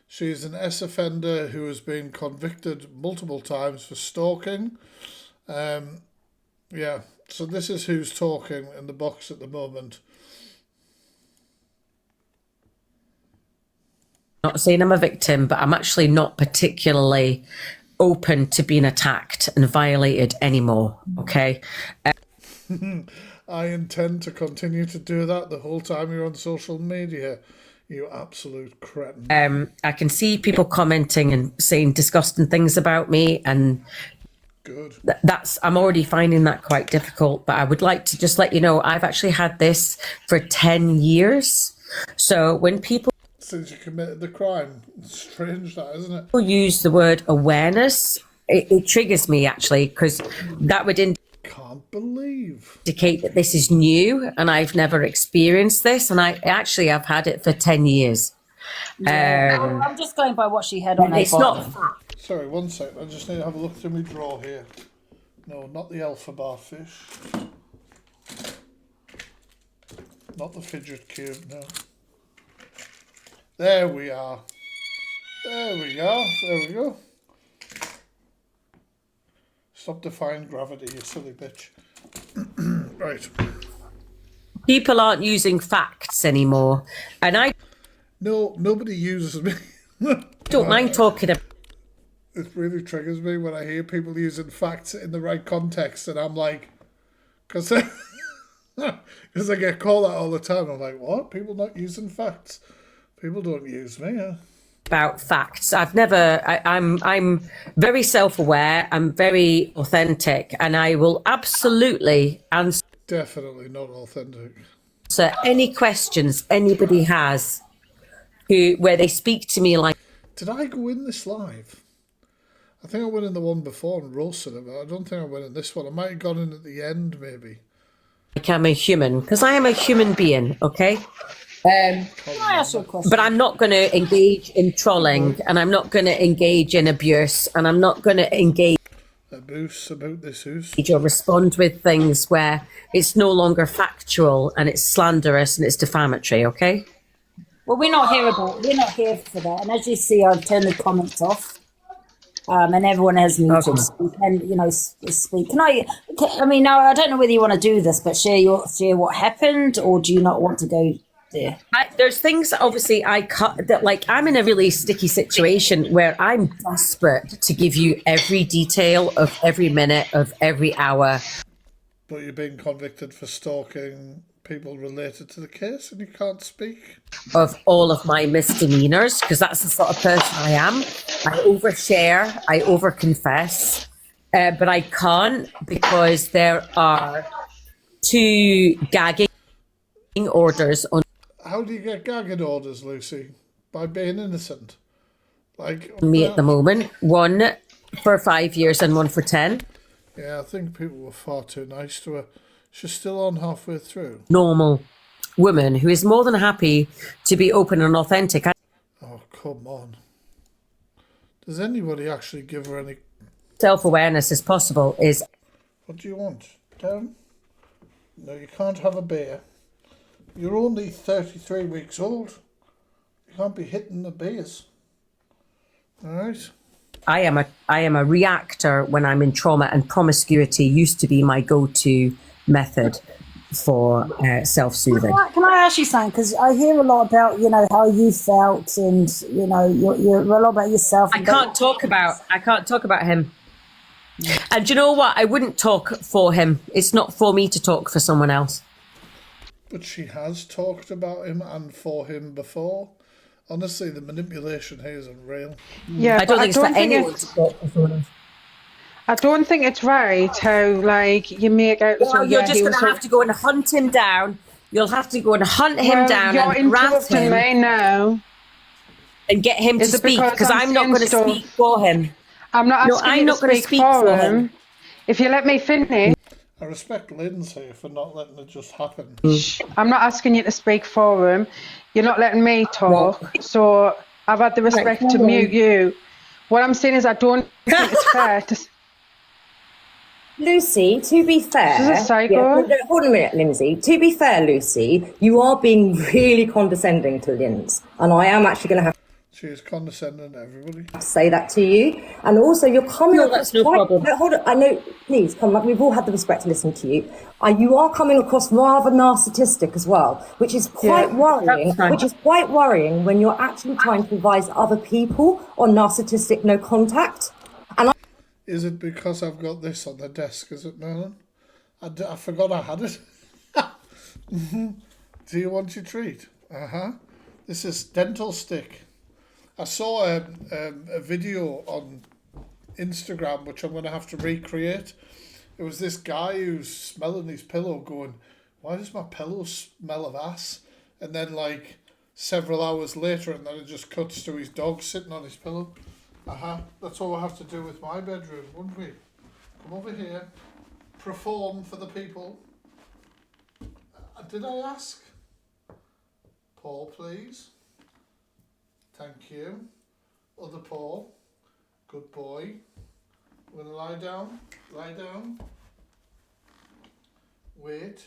She's an ex-offender who has been convicted multiple times for stalking. Yeah, so this is who's talking in the box at the moment. Not saying I'm a victim, but I'm actually not particularly open to being attacked and violated anymore, okay? I intend to continue to do that the whole time you're on social media, you absolute cretin. I can see people commenting and saying disgusting things about me, and good. I'm already finding that quite difficult, but I would like to just let you know I've actually had this for 10 years. So when people since you committed the crime, it's strange that, isn't it? People use the word awareness, it triggers me actually, because that would can't believe indicate that this is new and I've never experienced this, and I actually have had it for 10 years. I'm just going by what she had on her it's bottom. not. Sorry, one second. I just need to have a look through my drawer here. No, not the alpha bar fish. Not the fidget cube, no. There we are. There we go. There we go. Stop defying gravity, you silly bitch. Right. People aren't using facts anymore, and No, nobody uses me. don't mind talking about. It really triggers me when I hear people using facts in the right context, and I'm like, because I get called that all the time. I'm like, what? People not using facts? People don't use me. about facts. I'm very self-aware. I'm very authentic, and I will absolutely answer. Definitely not authentic. Any questions anybody has, where they speak to me like. Did I go in this live? I think I went in the one before and roasted it, but I don't think I went in this one. I might have gone in at the end, maybe. Like I'm a human, because I am a human being, okay? Can I ask you a question? But I'm not going to engage in trolling, and I'm not going to engage in abuse, and I'm not going to engage abuse about this who's or respond with things where it's no longer factual and it's slanderous and it's defamatory, okay? Well, we're not here for that. And as you see, I've turned the comments off. And everyone has muted, so you can, speak. I mean, now I don't know whether you want to do this, but share what happened, or do you not want to go there? There's things, obviously, I cut that, like, I'm in a really sticky situation where I'm desperate to give you every detail of every minute of every hour. But you're being convicted for stalking people related to the case, and you can't speak of all of my misdemeanors, because that's the sort of person I am. I overshare, I overconfess, but I can't because there are 2 gagging orders on. How do you get gagging orders, Lucy? By being innocent? Like me at the moment, 1 for 5 years and 1 for 10. Yeah, I think people were far too nice to her. She's still on halfway through. Normal woman who is more than happy to be open and authentic. Oh, come on. Does anybody actually give her any self-awareness as possible? Is what do you want, Darren? No, you can't have a beer. You're only 33 weeks old. You can't be hitting the beers. All right. I am a reactor when I'm in trauma, and promiscuity used to be my go-to method for self-soothing. Can I ask you something? Because I hear a lot about, how you felt, and you're a lot about yourself. I can't talk about him. And do you know what? I wouldn't talk for him. It's not for me to talk for someone else. But she has talked about him and for him before. Honestly, the manipulation here is unreal. Yeah, I don't think it's for anyone to talk for someone else. I don't think it's right how, you make out... Well, you're just going to have to go and hunt him down. You'll have to go and hunt him down and harass him. Me now. And get him to speak, because I'm not going to speak for him. I'm not asking you to speak for him. If you let me finish... I respect Lindsay for not letting it just happen. I'm not asking you to speak for him. You're not letting me talk. No. So I've had the respect to mute you. What I'm saying is I don't think it's fair to... Lucy, to be fair... This is a psycho. Yeah, hold on a minute, Lindsay. To be fair, Lucy, you are being really condescending to Linz. And I am actually going to have... She is condescending to everybody. Say that to you. And also, you're coming... No, that's no problem. Hold on, I know, please, come back. We've all had the respect to listen to you. You are coming across rather narcissistic as well, which is quite worrying. Which is quite worrying when you're actually trying to advise other people on narcissistic no contact. And Is it because I've got this on the desk, is it, Merlin? I forgot I had it. Do you want your treat? This is dental stick. I saw a video on Instagram, which I'm going to have to recreate. It was this guy who's smelling his pillow going, why does my pillow smell of ass? And then several hours later, and then it just cuts to his dog sitting on his pillow. That's all I have to do with my bedroom, wouldn't we? Come over here. Perform for the people. Did I ask? Paul, please. Thank you. Other Paul. Good boy. We're going to lie down. Lie down. Wait.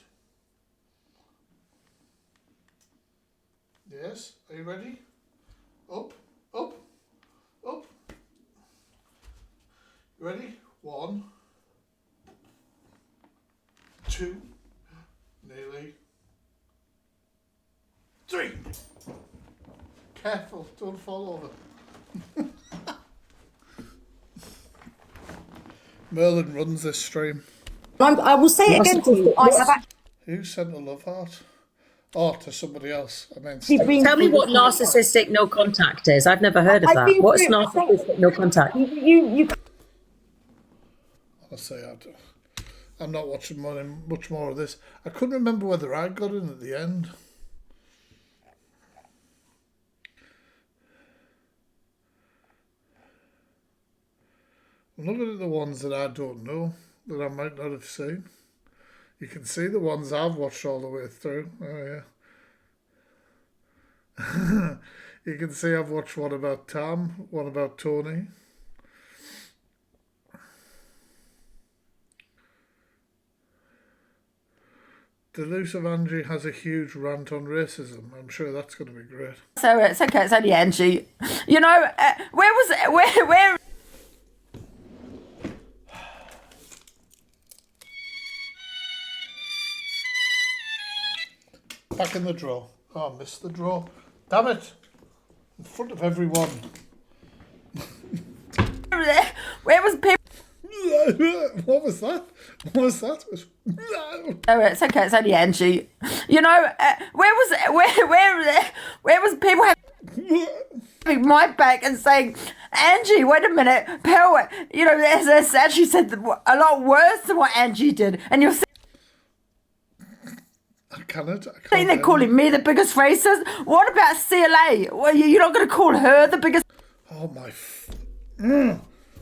Yes. Are you ready? Up. Up. Up. You ready? 1, 2, nearly 3. Careful, don't fall over. Merlin runs this stream. I will say it again to you. Who sent a love heart? Oh, to somebody else. I mean, tell me what narcissistic no contact is. I've never heard of that. What's narcissistic no contact? Honestly, I'm not watching much more of this. I couldn't remember whether I got in at the end. I'm looking at the ones that I don't know, that I might not have seen. You can see the ones I've watched all the way through. Oh, yeah. You can see I've watched one about Tam, one about Tony. Delusive Angie has a huge rant on racism. I'm sure that's going to be great. So it's okay, it's only Angie. You know, where... Back in the draw. Oh, I missed the draw. Damn it. In front of everyone. Where was people... What was that? What was that? Oh, it's okay, it's only Angie. You know, where was people having my back and saying, Angie, wait a minute, Pearl, you know, as Angie said a lot worse than what Angie did, and you're I can't they're calling me the biggest racist. What about CLA? Well, you're not going to call her the biggest... Oh, my...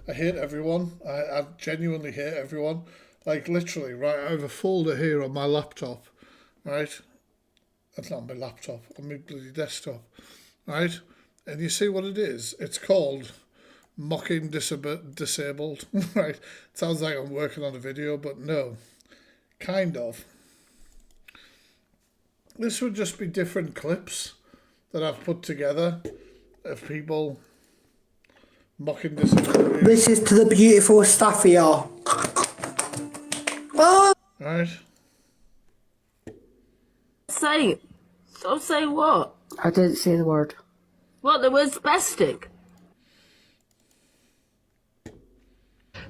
I hate everyone. I genuinely hate everyone. Like, literally, right, I have a folder here on my laptop, right? That's not my laptop, on my bloody desktop, right? And you see what it is? It's called Mocking Disabled, right? It sounds like I'm working on a video, but no. Kind of. This would just be different clips that I've put together of people mocking disability. This is to the beautiful stuff here. Oh. Right. Say. Stop saying what? I didn't say the word. What, the word spastic?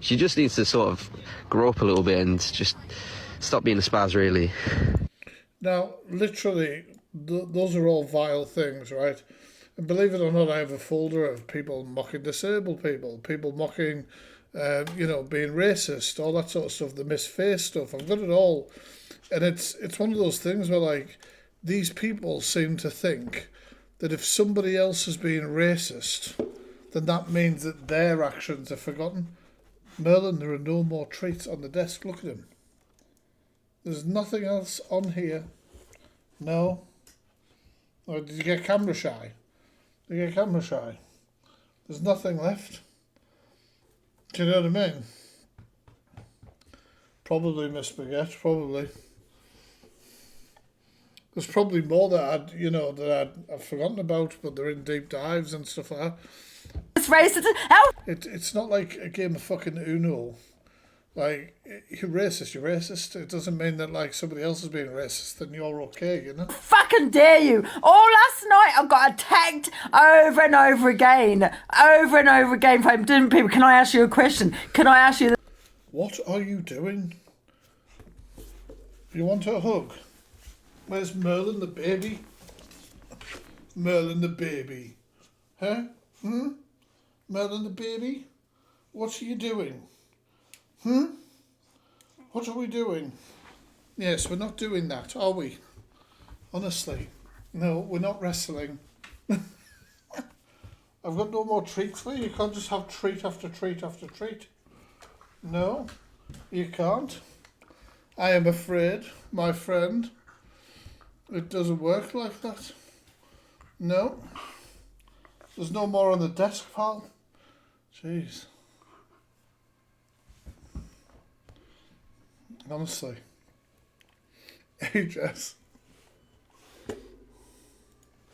She just needs to sort of grow up a little bit and just stop being a spaz, really. Now, literally, those are all vile things, right? And believe it or not, I have a folder of people mocking disabled people mocking, you know, being racist, all that sort of stuff, the misfaced stuff. I've got it all. And it's one of those things where, like, these people seem to think that if somebody else is being racist, then that means that their actions are forgotten. Merlin, there are no more treats on the desk. Look at him. There's nothing else on here. No. Or did you get camera shy? Did you get camera shy? There's nothing left. Do you know what I mean? Probably Miss Baguette, probably. There's probably more that I've forgotten about, but they're in deep dives and stuff like that. It's racist. It's not like a game of fucking Uno. Like, you're racist. It doesn't mean that, like, somebody else is being racist, then you're okay, you know? Fucking dare you. All last night I got attacked over and over again from different people. Can I ask you a question? Can I ask you... What are you doing? You want a hug? Where's Merlin the baby? Merlin the baby. Huh? Merlin the baby? What are you doing? What are we doing? Yes, we're not doing that, are we? Honestly. No, we're not wrestling. I've got no more treats for you. You can't just have treat after treat after treat. No, you can't. I am afraid, my friend. It doesn't work like that. No. There's no more on the desk, pal. Jeez. Honestly. HS.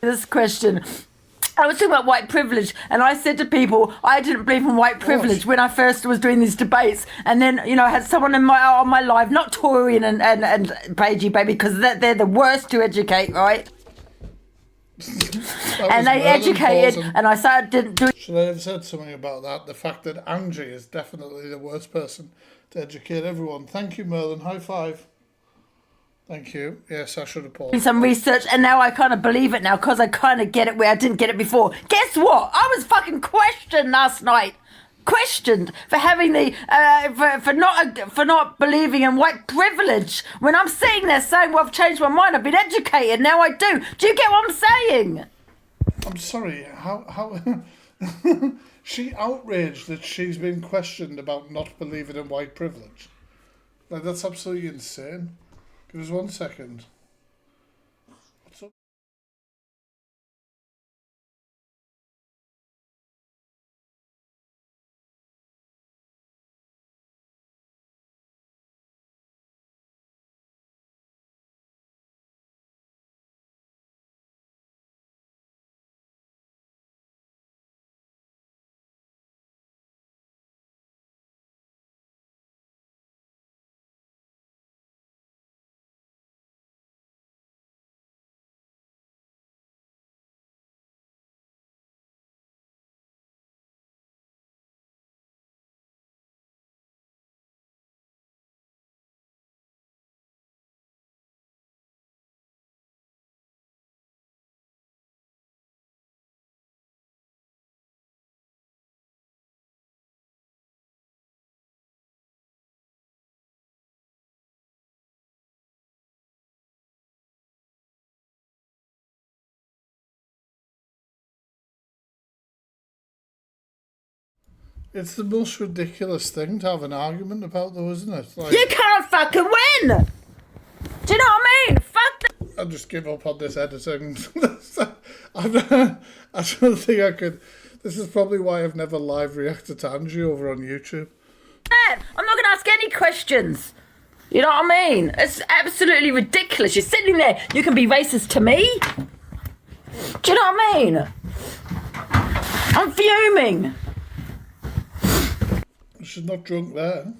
This question. I was talking about white privilege, and I said to people, I didn't believe in white privilege when I first was doing these debates, and then, you know, I had someone on my live, not Torian and Paigey, baby, because they're the worst to educate, right? And they educated, and I didn't do. Should I have said something about that? The fact that Angie is definitely the worst person to educate everyone. Thank you, Merlin. High five. Thank you. Yes, I should have Doing paused. some research, and now I kind of believe it now because I kind of get it where I didn't get it before. Guess what? I was fucking questioned last night. Questioned for having the for not believing in white privilege when I'm sitting there saying, well, I've changed my mind, I've been educated, now I do. Do you get what I'm saying? I'm sorry, how she outraged that she's been questioned about not believing in white privilege. Like, that's absolutely insane. Give us 1 second. What's up? It's the most ridiculous thing to have an argument about, though, isn't it? Like, You can't fucking win! Do you know what I mean? Fuck that! I just give up on this editing. I don't think I could. This is probably why I've never live reacted to Angie over on YouTube. I'm not going to ask any questions. You know what I mean? It's absolutely ridiculous. You're sitting there, you can be racist to me? Do you know what I mean? I'm fuming. She's not drunk there.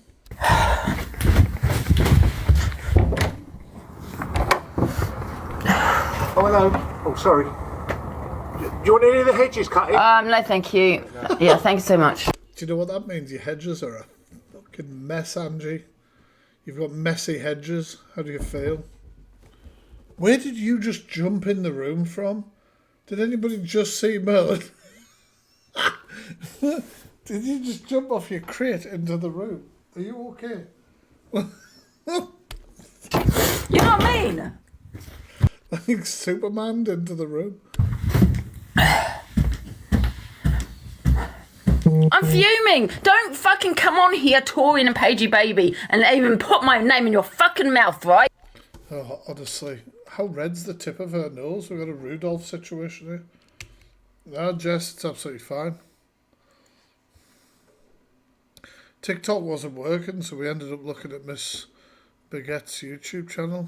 Oh, hello. Oh, sorry. Do you want any of the hedges cutting? No, thank you. Yeah, thank you so much. Do you know what that means? Your hedges are a fucking mess, Angie. You've got messy hedges. How do you feel? Where did you just jump in the room from? Did anybody just see Merlin? Did you just jump off your crate into the room? Are you okay? You know what I mean? I think Superman into the room. I'm fuming. Don't fucking come on here, Torian and Pagey Baby, and even put my name in your fucking mouth, right? Oh, honestly, how red's the tip of her nose? We've got a Rudolph situation here. No, Jess, it's absolutely fine. TikTok wasn't working, so we ended up looking at Miss Baguette's YouTube channel.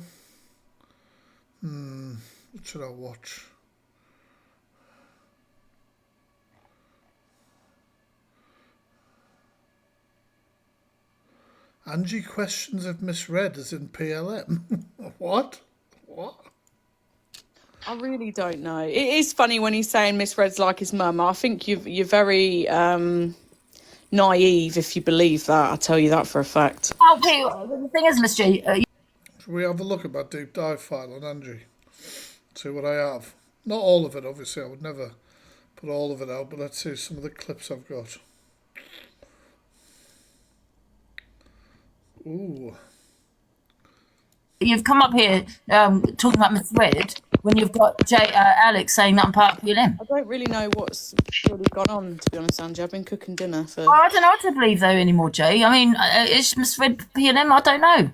What should I watch? Angie questions if misread as in PLM. What? What? I really don't know. It is funny when he's saying misread's like his mum. I think you're very naive if you believe that. I'll tell you that for a fact. Okay, the thing is, Miss G, Should we have a look at my deep dive file on Angie? See what I have. Not all of it, obviously. I would never put all of it out, but let's see some of the clips I've got. Ooh. You've come up here talking about misread when you've got Alex saying that I'm part of PLM. I don't really know what's really gone on, to be honest, Angie. I've been cooking dinner for... Well, I don't know what to believe, though, anymore, Jay. I mean, is misread PLM? I don't know.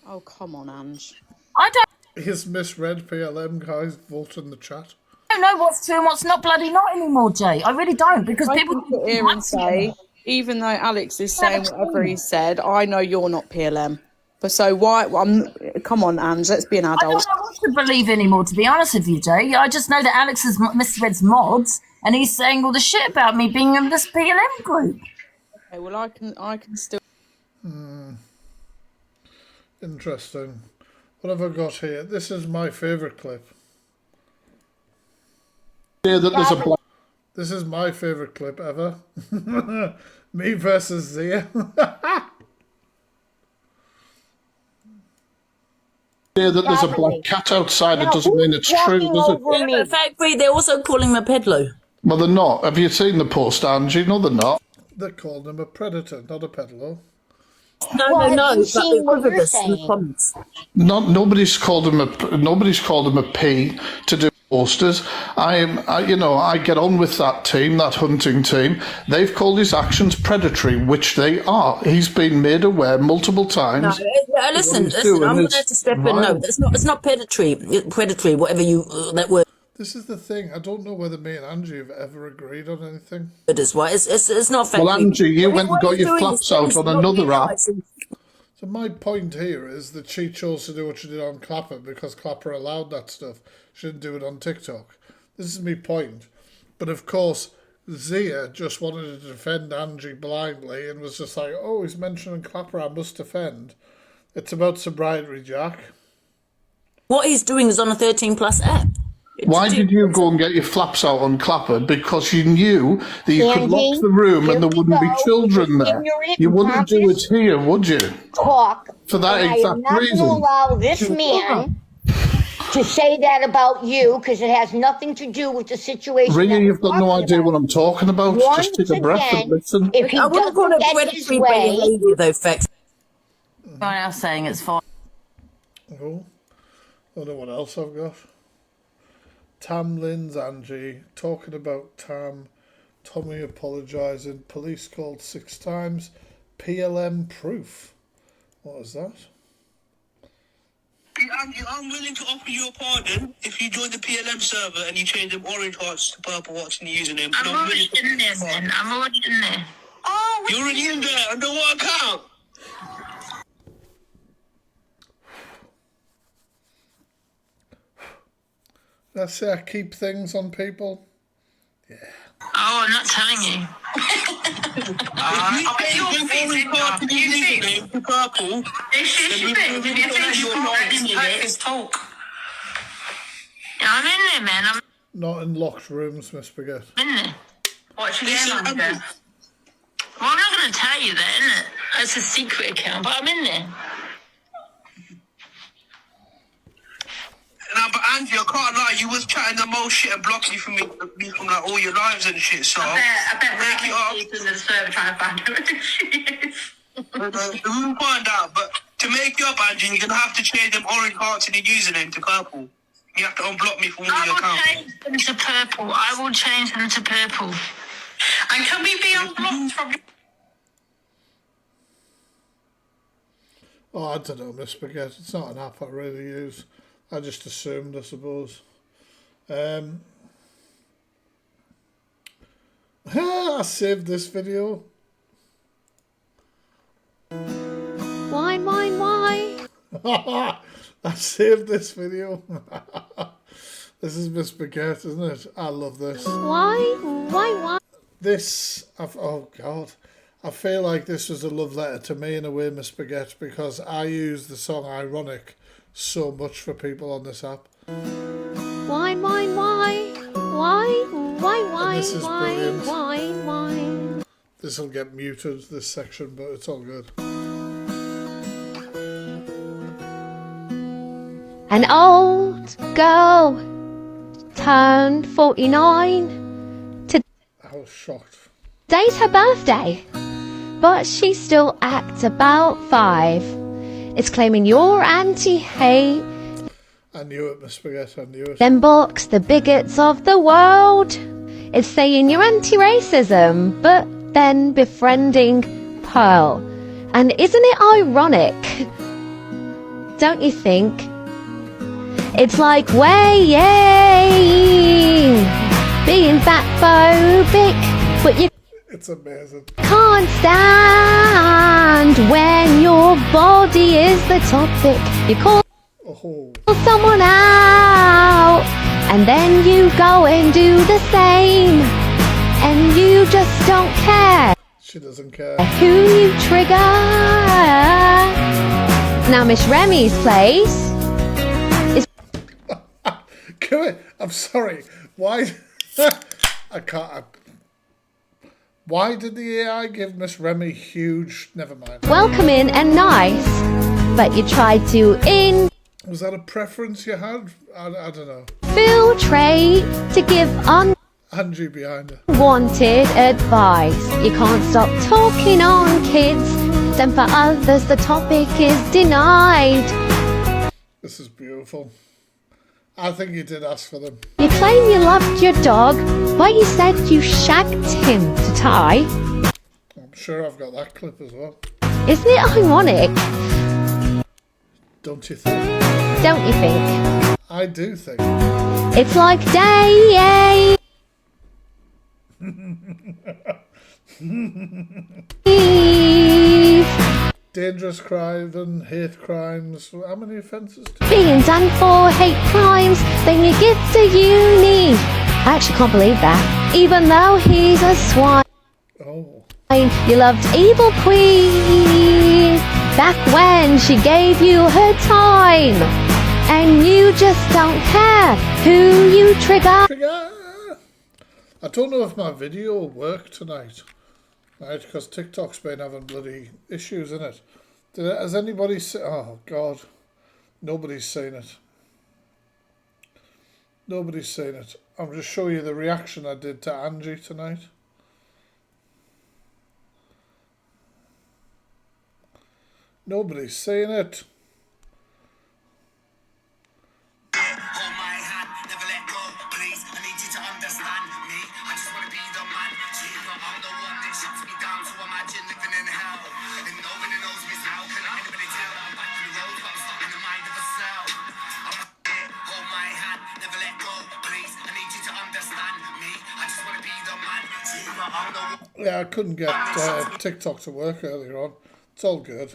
Oh, come on, Ange. I don't... Is misread PLM, guys? Vote in the chat. I don't know what's true and what's not bloody not anymore, Jay. I really don't, because people... sit here and say, even though Alex is saying whatever he said, I know you're not PLM. But so why? Come on, Ange, let's be an adult. I don't know what to believe anymore, to be honest with you, Jay. I just know that Alex is misread's mods, and he's saying all the shit about me being in this PLM group. Okay, well, I can still... Interesting. What have I got here? This is my favourite clip. Yeah, This is my favourite clip ever. Me versus Zia. Yeah, that there's a black cat outside, it doesn't mean it's true, does it? Yeah, but Factory, they're also calling him a peddler. Well, they're not. Have you seen the post, Angie? No, they're not. They called him a predator, not a peddler. No, Well, no, have you but seen they what covered you're us in the saying? comments. Nobody's called him a P to do posters. I get on with that team, that hunting team. They've called his actions predatory, which they are. He's been made aware multiple times. No, listen, I'm going to have to step in. No, it's not predatory, whatever you, that word. This is the thing. I don't know whether me and Angie have ever agreed on anything. It is why it's not Factory. Well, Angie, you What went and got he's your doing flaps is out on not another app. realising- So my point here is that she chose to do what she did on Clapper because Clapper allowed that stuff. She didn't do it on TikTok. This is my point. But of course, Zia just wanted to defend Angie blindly and was just like, oh, he's mentioning Clapper, I must defend. It's about sobriety, Jack. What he's doing is on a 13+ app. Why did you go and get your flaps out on Clapper? Because you knew that you could lock the room and there wouldn't be children there. You wouldn't do it here, would you? Talk. For that and exact I am not reason. going to allow this man to say that about you because it has nothing to do with the situation. Ria, that you've we're got no talking idea about. what I'm talking about. Just take a breath and listen. If he I wouldn't call doesn't it get his predatory way, behaviour, though, Facts. Someone else saying it's fine. Oh, I don't know what else I've got. Tam Lynn's Angie talking about Tam. Tommy apologising. Police called 6 times. PLM proof. What is that? I'm willing to offer you a pardon if you join the PLM server and you change them orange hearts to purple hearts in the username. I'm already in there, man. I'm already in there. Oh, you're already in there. Under what account? Did I say I keep things on people? Yeah. Oh, I'm not telling you. I bet you're orange heart to the username to purple. Talk. Yeah, I'm in there, man. Not in locked rooms, Miss Spaghetti. I'm in there. Watch again on there. Well, I'm not going to tell you that, innit? That's a secret account, but I'm in there. Nah, but Angie, I can't lie. You was chatting the most shit and blocking you from like all your lives and shit. So I bet we're in the server trying to find out who she is. We'll find out. But to make you up, Angie, you're gonna have to change them orange hearts in the username to purple. You have to unblock me from all your accounts. I will change them to purple. I will change them to purple. And can we be unblocked from? Oh, I don't know, Miss Spaghetti. It's not an app I really use. I just assumed, I suppose. I saved this video. Wine, wine, wine. I saved this video. This is Miss Spaghetti, isn't it? I love this. Why? This, oh God. I feel like this was a love letter to me in a way, Miss Spaghetti, because I use the song Ironic so much for people on this app. Wine, wine, wine. Wine, This is brilliant. wine. This will get muted, this section, but it's all good. An old girl turned 49 to I was shocked. date her birthday, but she still acts about 5. It's claiming your anti-hate, I knew it, Miss Spaghetti, I knew it. then blocks the bigots of the world. It's saying you're anti-racism, but then befriending Pearl. And isn't it ironic? Don't you think? It's like weighing, being fatphobic, but you It's amazing. can't stand when your body is the topic. You call someone out, and then you go and do the same, and you just don't care She doesn't care. who you trigger. Now Miss Remy's place is Come here. I'm sorry. Why? I can't. Why did the AI give Miss Remy huge? Never mind. welcoming and nice, but you tried to Was that a preference you had? I don't know. Filtrate to give Angie behind her. unwanted advice. You can't stop talking on kids. Then for others the topic is denied. This is beautiful. I think you did ask for them. You claim you loved your dog, but you said you shagged him to tie. I'm sure I've got that clip as well. Isn't it ironic? Don't you think? Don't you think? I do think. It's like day. Dangerous crime and hate crimes. How many offences? Being done for hate crimes, then you get to uni. I actually can't believe that. Even though he's a swine. Oh. You loved Evil Queen back when she gave you her time. And you just don't care who you trigger. I don't know if my video will work tonight. Right, because TikTok's been having bloody issues in it. Has anybody seen? Oh God, nobody's seen it. Nobody's seen it. I'm just showing you the reaction I did to Angie tonight. Nobody's seen it. Yeah, I couldn't get TikTok to work earlier on. It's all good.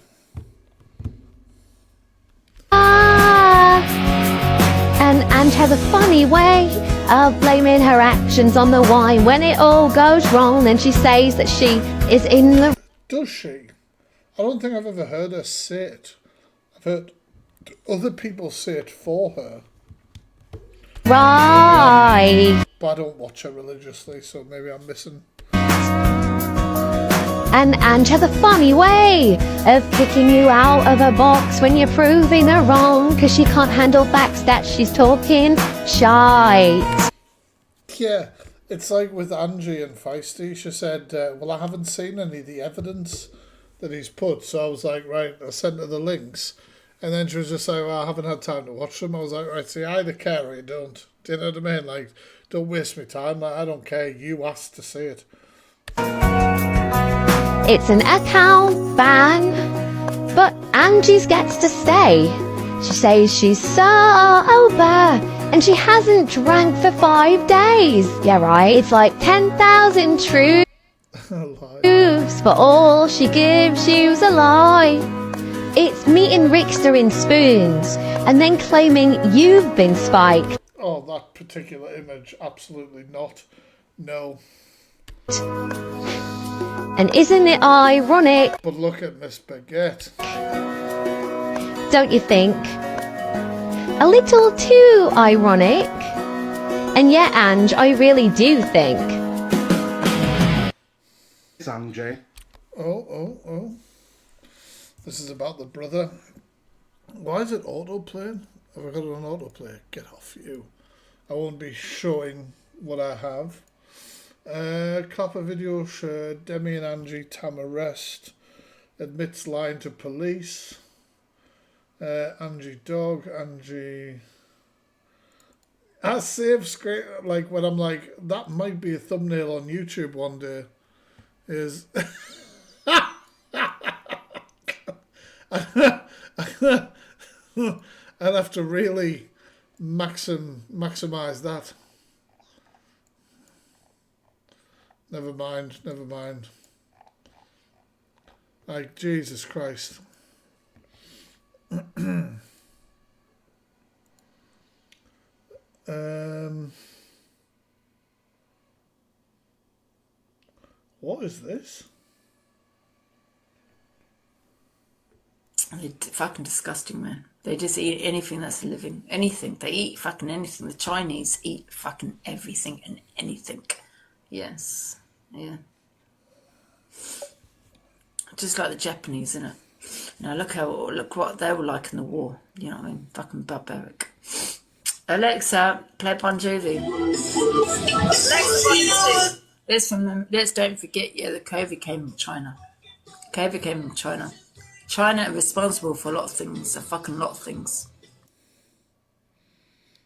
And Ange has a funny way of blaming her actions on the wine. When it all goes wrong, then she says that she is in the... Does she? I don't think I've ever heard her say it. I've heard other people say it for her. Right. But I don't watch her religiously, so maybe I'm missing. And Ange has a funny way of kicking you out of a box when you're proving her wrong, because she can't handle facts that she's talking shite. Yeah, it's like with Angie and Feisty. She said, well, I haven't seen any of the evidence that he's put. So I was like, right, I sent her the links. And then she was just like, well, I haven't had time to watch them. I was like, right, see, I either care or you don't. Do you know what I mean? Like, don't waste my time. Like, I don't care. You asked to see it. It's an account ban, but Angie's gets to stay. She says she's sober and she hasn't drank for 5 days. Yeah, right. It's like 10,000 truths, but all she gives you's a lie. It's meeting Rickster in spoons and then claiming you've been spiked. Oh, that particular image, absolutely not. No. And isn't it ironic? But look at Miss Baguette. Don't you think? A little too ironic. And yet, Ange, I really do think. It's Angie. Oh. This is about the brother. Why is it autoplaying? Have I got it on autoplay? Get off you. I won't be showing what I have. Clapper video shared. Demi and Angie Tam arrest. Admits lying to police. Angie dog. Angie. I save screen like when I'm like that might be a thumbnail on YouTube one day. Is I'd have to really maximize that. Never mind. Like, Jesus Christ. What is this? They're fucking disgusting, man. They just eat anything that's living. Anything. They eat fucking anything. The Chinese eat fucking everything and anything. Yes. Yeah. Just like the Japanese, innit? Now look what they were like in the war. You know what I mean? Fucking barbaric. Alexa, play Bon Jovi. Let's from them. Let's don't forget. Yeah, the COVID came from China. COVID came from China. China are responsible for a lot of things. A fucking lot of things.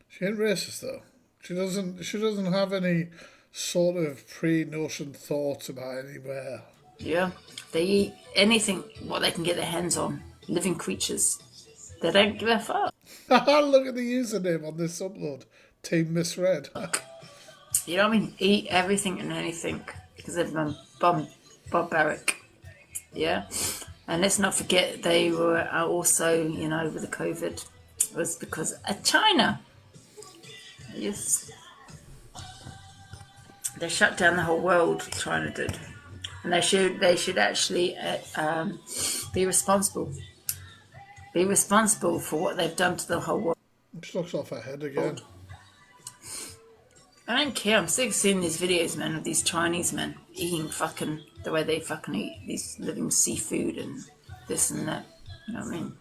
She ain't racist though. She doesn't have any sort of pre-notion thoughts about anywhere. Yeah, they eat anything what they can get their hands on. Living creatures. They don't give a fuck. Look at the username on this upload. Team misread. You know what I mean? Eat everything and anything because they've been barbaric. Yeah, and let's not forget they were also, you know, with the COVID was because of China. Yes, they shut down the whole world. China did, and they should actually be responsible. Be responsible for what they've done to the whole world. She looks off her head again. I don't care. I'm sick of seeing these videos, man, of these Chinese men eating fucking the way they fucking eat these living seafood and this and that. You know what I mean?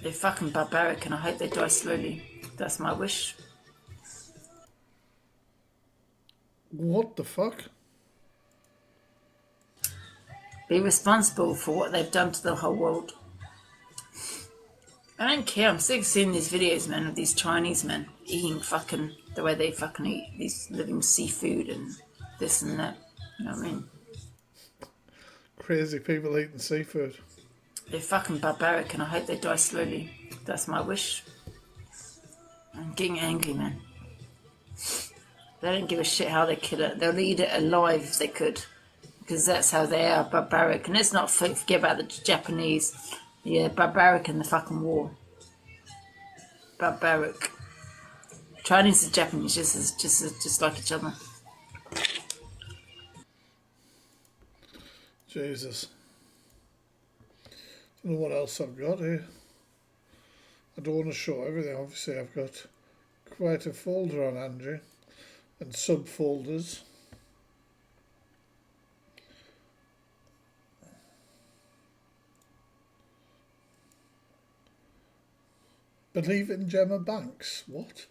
They're fucking barbaric, and I hope they die slowly. That's my wish. What the fuck? Be responsible for what they've done to the whole world. I don't care. I'm sick of seeing these videos, man, of these Chinese men eating fucking the way they fucking eat these living seafood and this and that. You know what I mean? Crazy people eating seafood. They're fucking barbaric, and I hope they die slowly. That's my wish. I'm getting angry, man. They don't give a shit how they kill it. They'll eat it alive if they could, because that's how they are, barbaric. And let's not forget about the Japanese. Yeah, barbaric in the fucking war. Barbaric. Chinese and Japanese just like each other. Jesus. Don't know what else I've got here. I don't want to show everything. Obviously, I've got quite a folder on Angie and subfolders. Believe in Gemma Banks. What?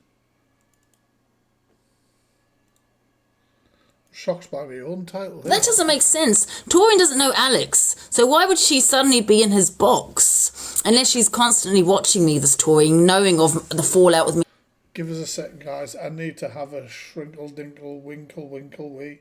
Shocked by my own title. That doesn't make sense. Torian doesn't know Alex, so why would she suddenly be in his box? Unless she's constantly watching me, this Torian, knowing of the fallout with me. Give us a second, guys. I need to have a shrinkle dinkle winkle winkle wee.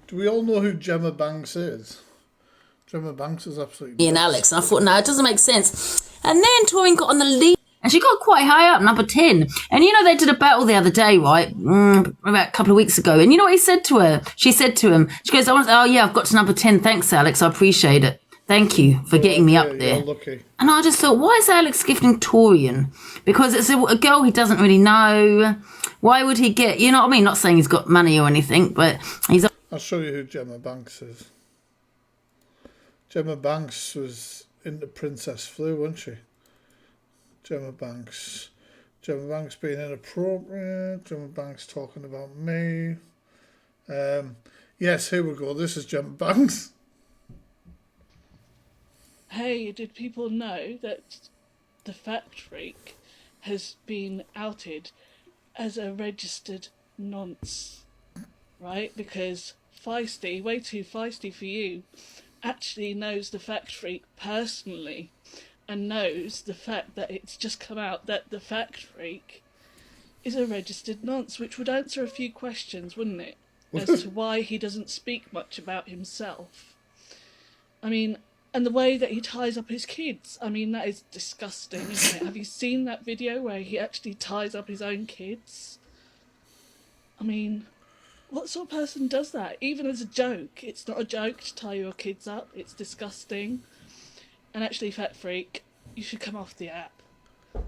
Do we all know who Gemma Banks is? Gemma Banks is absolutely... And Alex, and I thought, no, it doesn't make sense. And then Torian got on the lead, and she got quite high up, number 10. And you know, they did a battle the other day, right? About a couple of weeks ago. And you know what he said to her? She said to him, she goes, oh yeah, I've got to number 10. Thanks, Alex. I appreciate it. Thank you for getting me up there. Lucky. And I just thought, why is Alex gifting Torian? Because it's a girl he doesn't really know. Why would he get, you know what I mean? Not saying he's got money or anything, but he's... I'll show you who Gemma Banks is. Gemma Banks was into Princess Flu, wasn't she? Gemma Banks. Gemma Banks being inappropriate. Gemma Banks talking about me. Yes, here we go. This is Gemma Banks. Hey, did people know that the Fact Freak has been outed as a registered nonce? Right? Because Feisty, way too feisty for you, actually knows the Fact Freak personally and knows the fact that it's just come out that the Fact Freak is a registered nonce, which would answer a few questions, wouldn't it? As to why he doesn't speak much about himself. I mean, and the way that he ties up his kids. I mean, that is disgusting, isn't it? Have you seen that video where he actually ties up his own kids? I mean, what sort of person does that? Even as a joke. It's not a joke to tie your kids up. It's disgusting. And actually, Fat Freak, you should come off the app.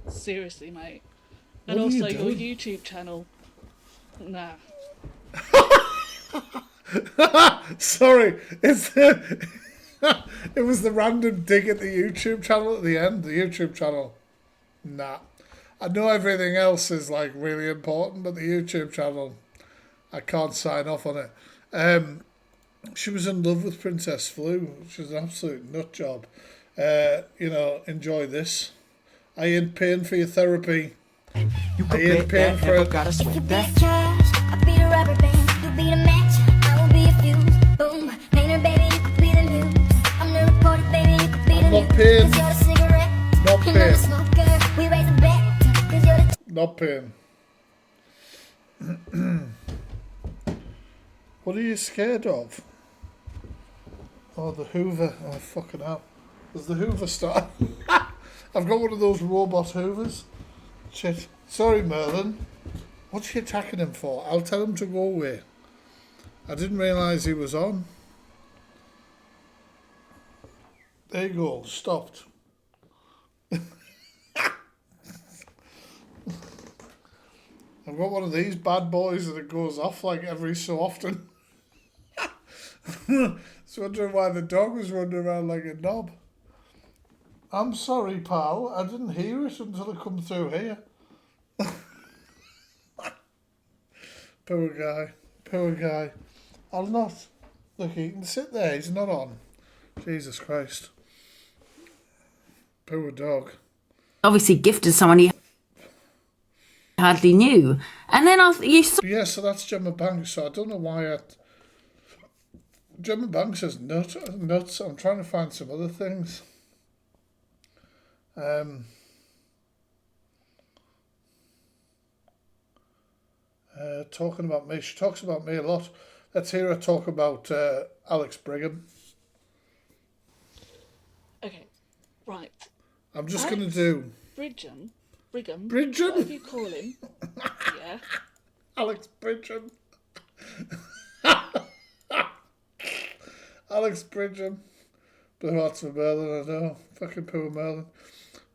Seriously, mate. And also your YouTube channel. Nah. Sorry, it was the random dig at the YouTube channel at the end. The YouTube channel, nah. I know everything else is like really important, but the YouTube channel, I can't sign off on it. She was in love with Princess Flu. She's an absolute nut job. You know, enjoy this. I ain't paying for your therapy. I ain't paying for it. I'll be a rubber band, you'll be the match, I will be a fuse. Boom, painter, baby, you could be the news. I'm the reporter, baby, you could be the news. Paying. 'Cause you're the cigarette, Not and I'm paying. the smoker. We raise a bet, 'cause you're the... Not paying. What are you scared of? Oh, the Hoover. Oh, fucking hell. There's the Hoover star. I've got one of those robot Hoovers. Shit. Sorry, Merlin. What's she attacking him for? I'll tell him to go away. I didn't realise he was on. There you go. Stopped. I've got one of these bad boys that it goes off like every so often. Just wondering why the dog was running around like a knob. I'm sorry, pal. I didn't hear it until it come through here. Poor guy. Poor guy. I'll not. Look, he can sit there. He's not on. Jesus Christ. Poor dog. Obviously gifted someone he hardly knew. And then you saw... Yeah, so that's Gemma Banks. So I don't know why Gemma Banks is nuts. I'm trying to find some other things. Talking about me. She talks about me a lot. Let's hear her talk about Alex Brigham. Okay, right. I'm just going to do... Brigham, whatever you call him. Yeah. Alex Brigham. Alex Brigham. Blue Hearts for Merlin, I know. Fucking poor Merlin.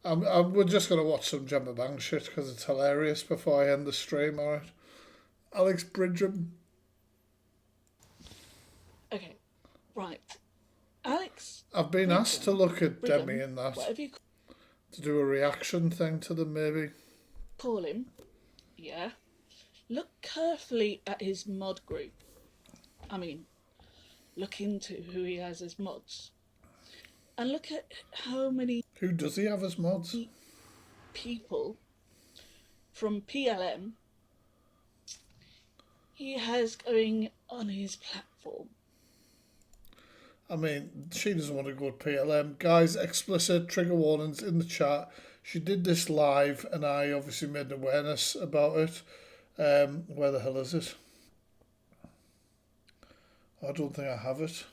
We're just going to watch some Gemma Banks shit because it's hilarious before I end the stream, alright? Alex Brigham. Okay, right. Alex. I've been asked to look at Brigham, Demi in that. Whatever you To do a reaction thing to them, maybe. call him. Yeah. Look carefully at his mod group. I mean, look into who he has as mods. And look at how many... Who does he have as mods? People from PLM he has going on his platform. I mean, she doesn't want to go to PLM. Guys, explicit trigger warnings in the chat. She did this live and I obviously made an awareness about it. Where the hell is it? I don't think I have it.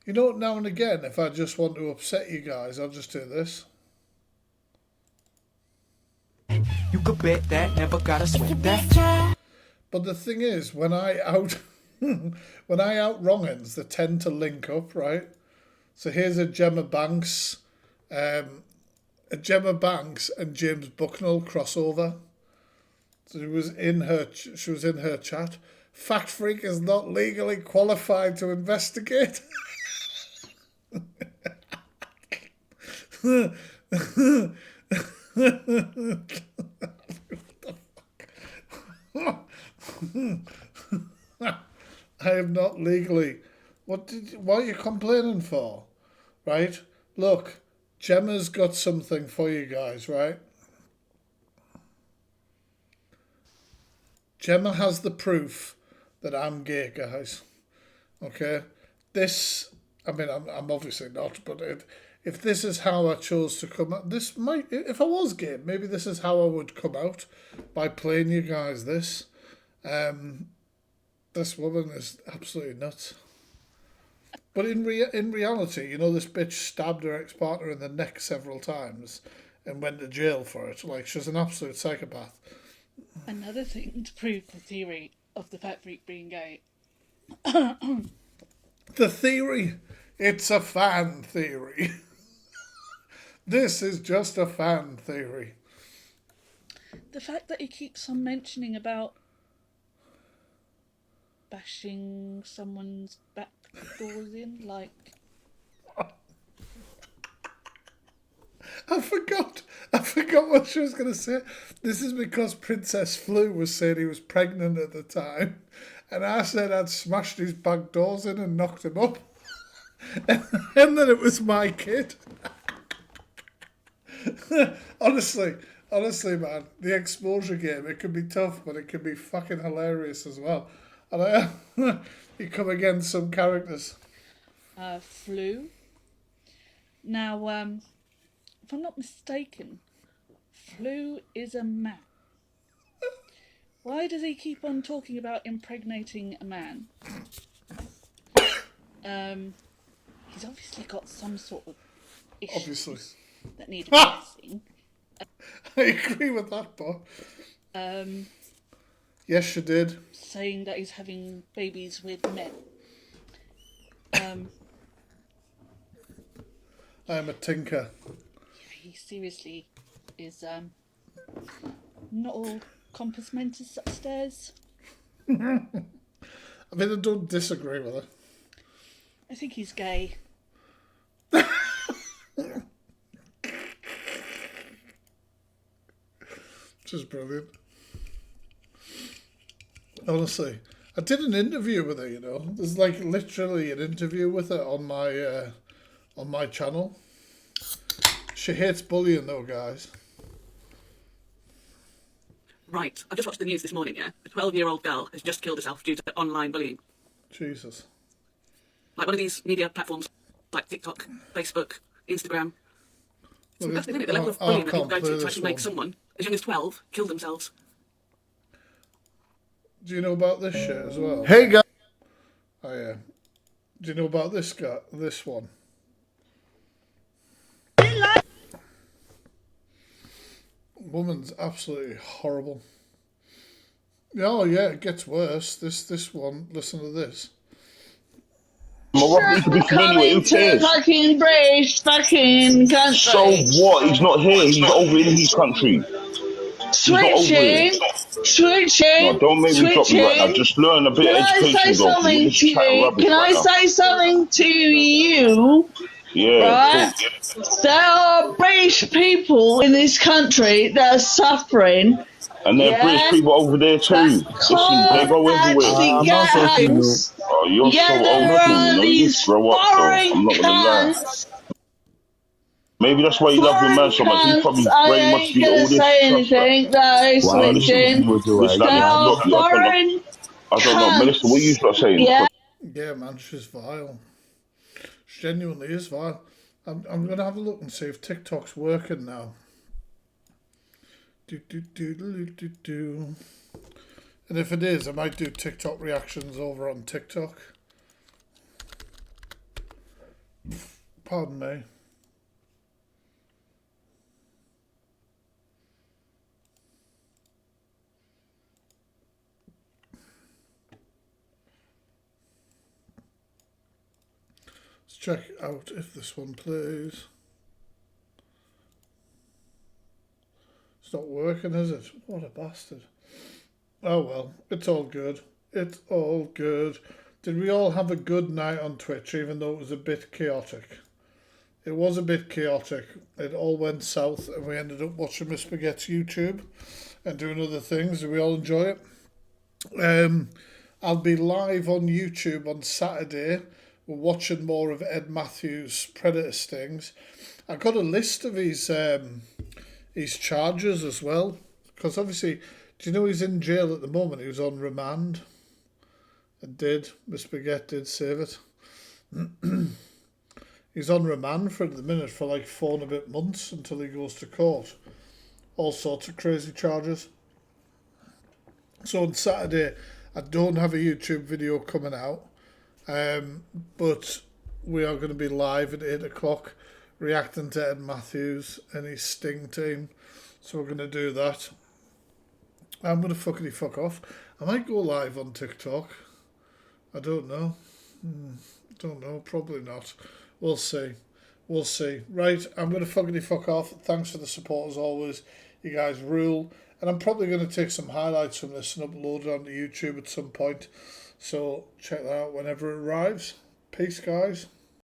You know, now and again, if I just want to upset you guys, I'll just do this. You could bet that, never gotta sweat that. But the thing is, when I out wrongins, they tend to link up, right? So here's a Gemma Banks and James Bucknell crossover. So she was in her chat. Fact Freak is not legally qualified to investigate. I am not legally. What are you complaining for? Right? Look, Gemma's got something for you guys, right? Gemma has the proof that I'm gay, guys. Okay? This, I mean, I'm obviously not, but if this is how I chose to come out, this might, if I was gay, maybe this is how I would come out, by playing you guys this. This woman is absolutely nuts. But in reality, you know, this bitch stabbed her ex-partner in the neck several times and went to jail for it. Like, she's an absolute psychopath. Another thing to prove the theory of the fat freak being gay. The theory? It's a fan theory. This is just a fan theory. The fact that he keeps on mentioning about bashing someone's back doors in, like... I forgot what she was going to say. This is because Princess Flu was saying he was pregnant at the time, and I said I'd smashed his back doors in and knocked him up, and then it was my kid. Honestly, man, the exposure game, it can be tough, but it can be fucking hilarious as well. And you come against some characters. Flu. Now, if I'm not mistaken, Flu is a man. Why does he keep on talking about impregnating a man? He's obviously got some sort of issues that need addressing. I agree with that, Bob. Yes, you did. Saying that he's having babies with men. I'm a tinker. He seriously is not all compass mentis upstairs. I mean, I don't disagree with it. I think he's gay. Just brilliant. Honestly, I did an interview with her, you know. There's like literally an interview with her on my channel. She hates bullying though, guys. Right, I just watched the news this morning, yeah? A 12-year-old girl has just killed herself due to online bullying. Jesus. Like one of these media platforms, like TikTok, Facebook, Instagram. It's disgusting, isn't it? The level of bullying that people go to actually make someone as young as 12 kill themselves. Do you know about this shit as well? Hey, guys. Oh, yeah. Do you know about this guy? This one? Woman's absolutely horrible. Oh, yeah, it gets worse. This one, listen to this. Anyway, who cares? Fucking British fucking country. So what? He's not here. He's over in his country. Switching. No, don't make me drop you right now. Just learn a bit of education, though. You're just chatting rubbish Can I say something to you? Yeah. Right? There are British people in this country that are suffering. And there are British people over there too. Listen, they go everywhere. Oh, you're so old school, you know, you need to grow up, though. I'm not gonna lie. Maybe that's why you love your man so much. He's probably brainwashed you all this stuff. Listen, I don't know. Melissa, what are you saying? Yeah, man, she's vile. She genuinely is vile. I'm going to have a look and see if TikTok's working now. And if it is, I might do TikTok reactions over on TikTok. Pardon me. Let's check out if this one plays. It's not working, is it? What a bastard. Oh well, it's all good. It's all good. Did we all have a good night on Twitch, even though it was a bit chaotic? It was a bit chaotic. It all went south, and we ended up watching Miss Spaghetti's YouTube and doing other things. We all enjoy it. I'll be live on YouTube on Saturday. We're watching more of Ed Matthews' Predator Stings. I got a list of his charges as well, because obviously, do you know he's in jail at the moment? He was on remand. Miss Spaghetti did save it. He's on remand for at the minute for like 4 and a bit months until he goes to court. All sorts of crazy charges. So on Saturday, I don't have a YouTube video coming out, but we are going to be live at 8 o'clock reacting to Ed Matthews and his Sting team. So we're going to do that. I'm going to fuck off. I might go live on TikTok. I don't know. Don't know. Probably not. We'll see. We'll see. Right, I'm going to fuck off. Thanks for the support as always. You guys rule. And I'm probably going to take some highlights from this and upload it onto YouTube at some point. So check that out whenever it arrives. Peace, guys.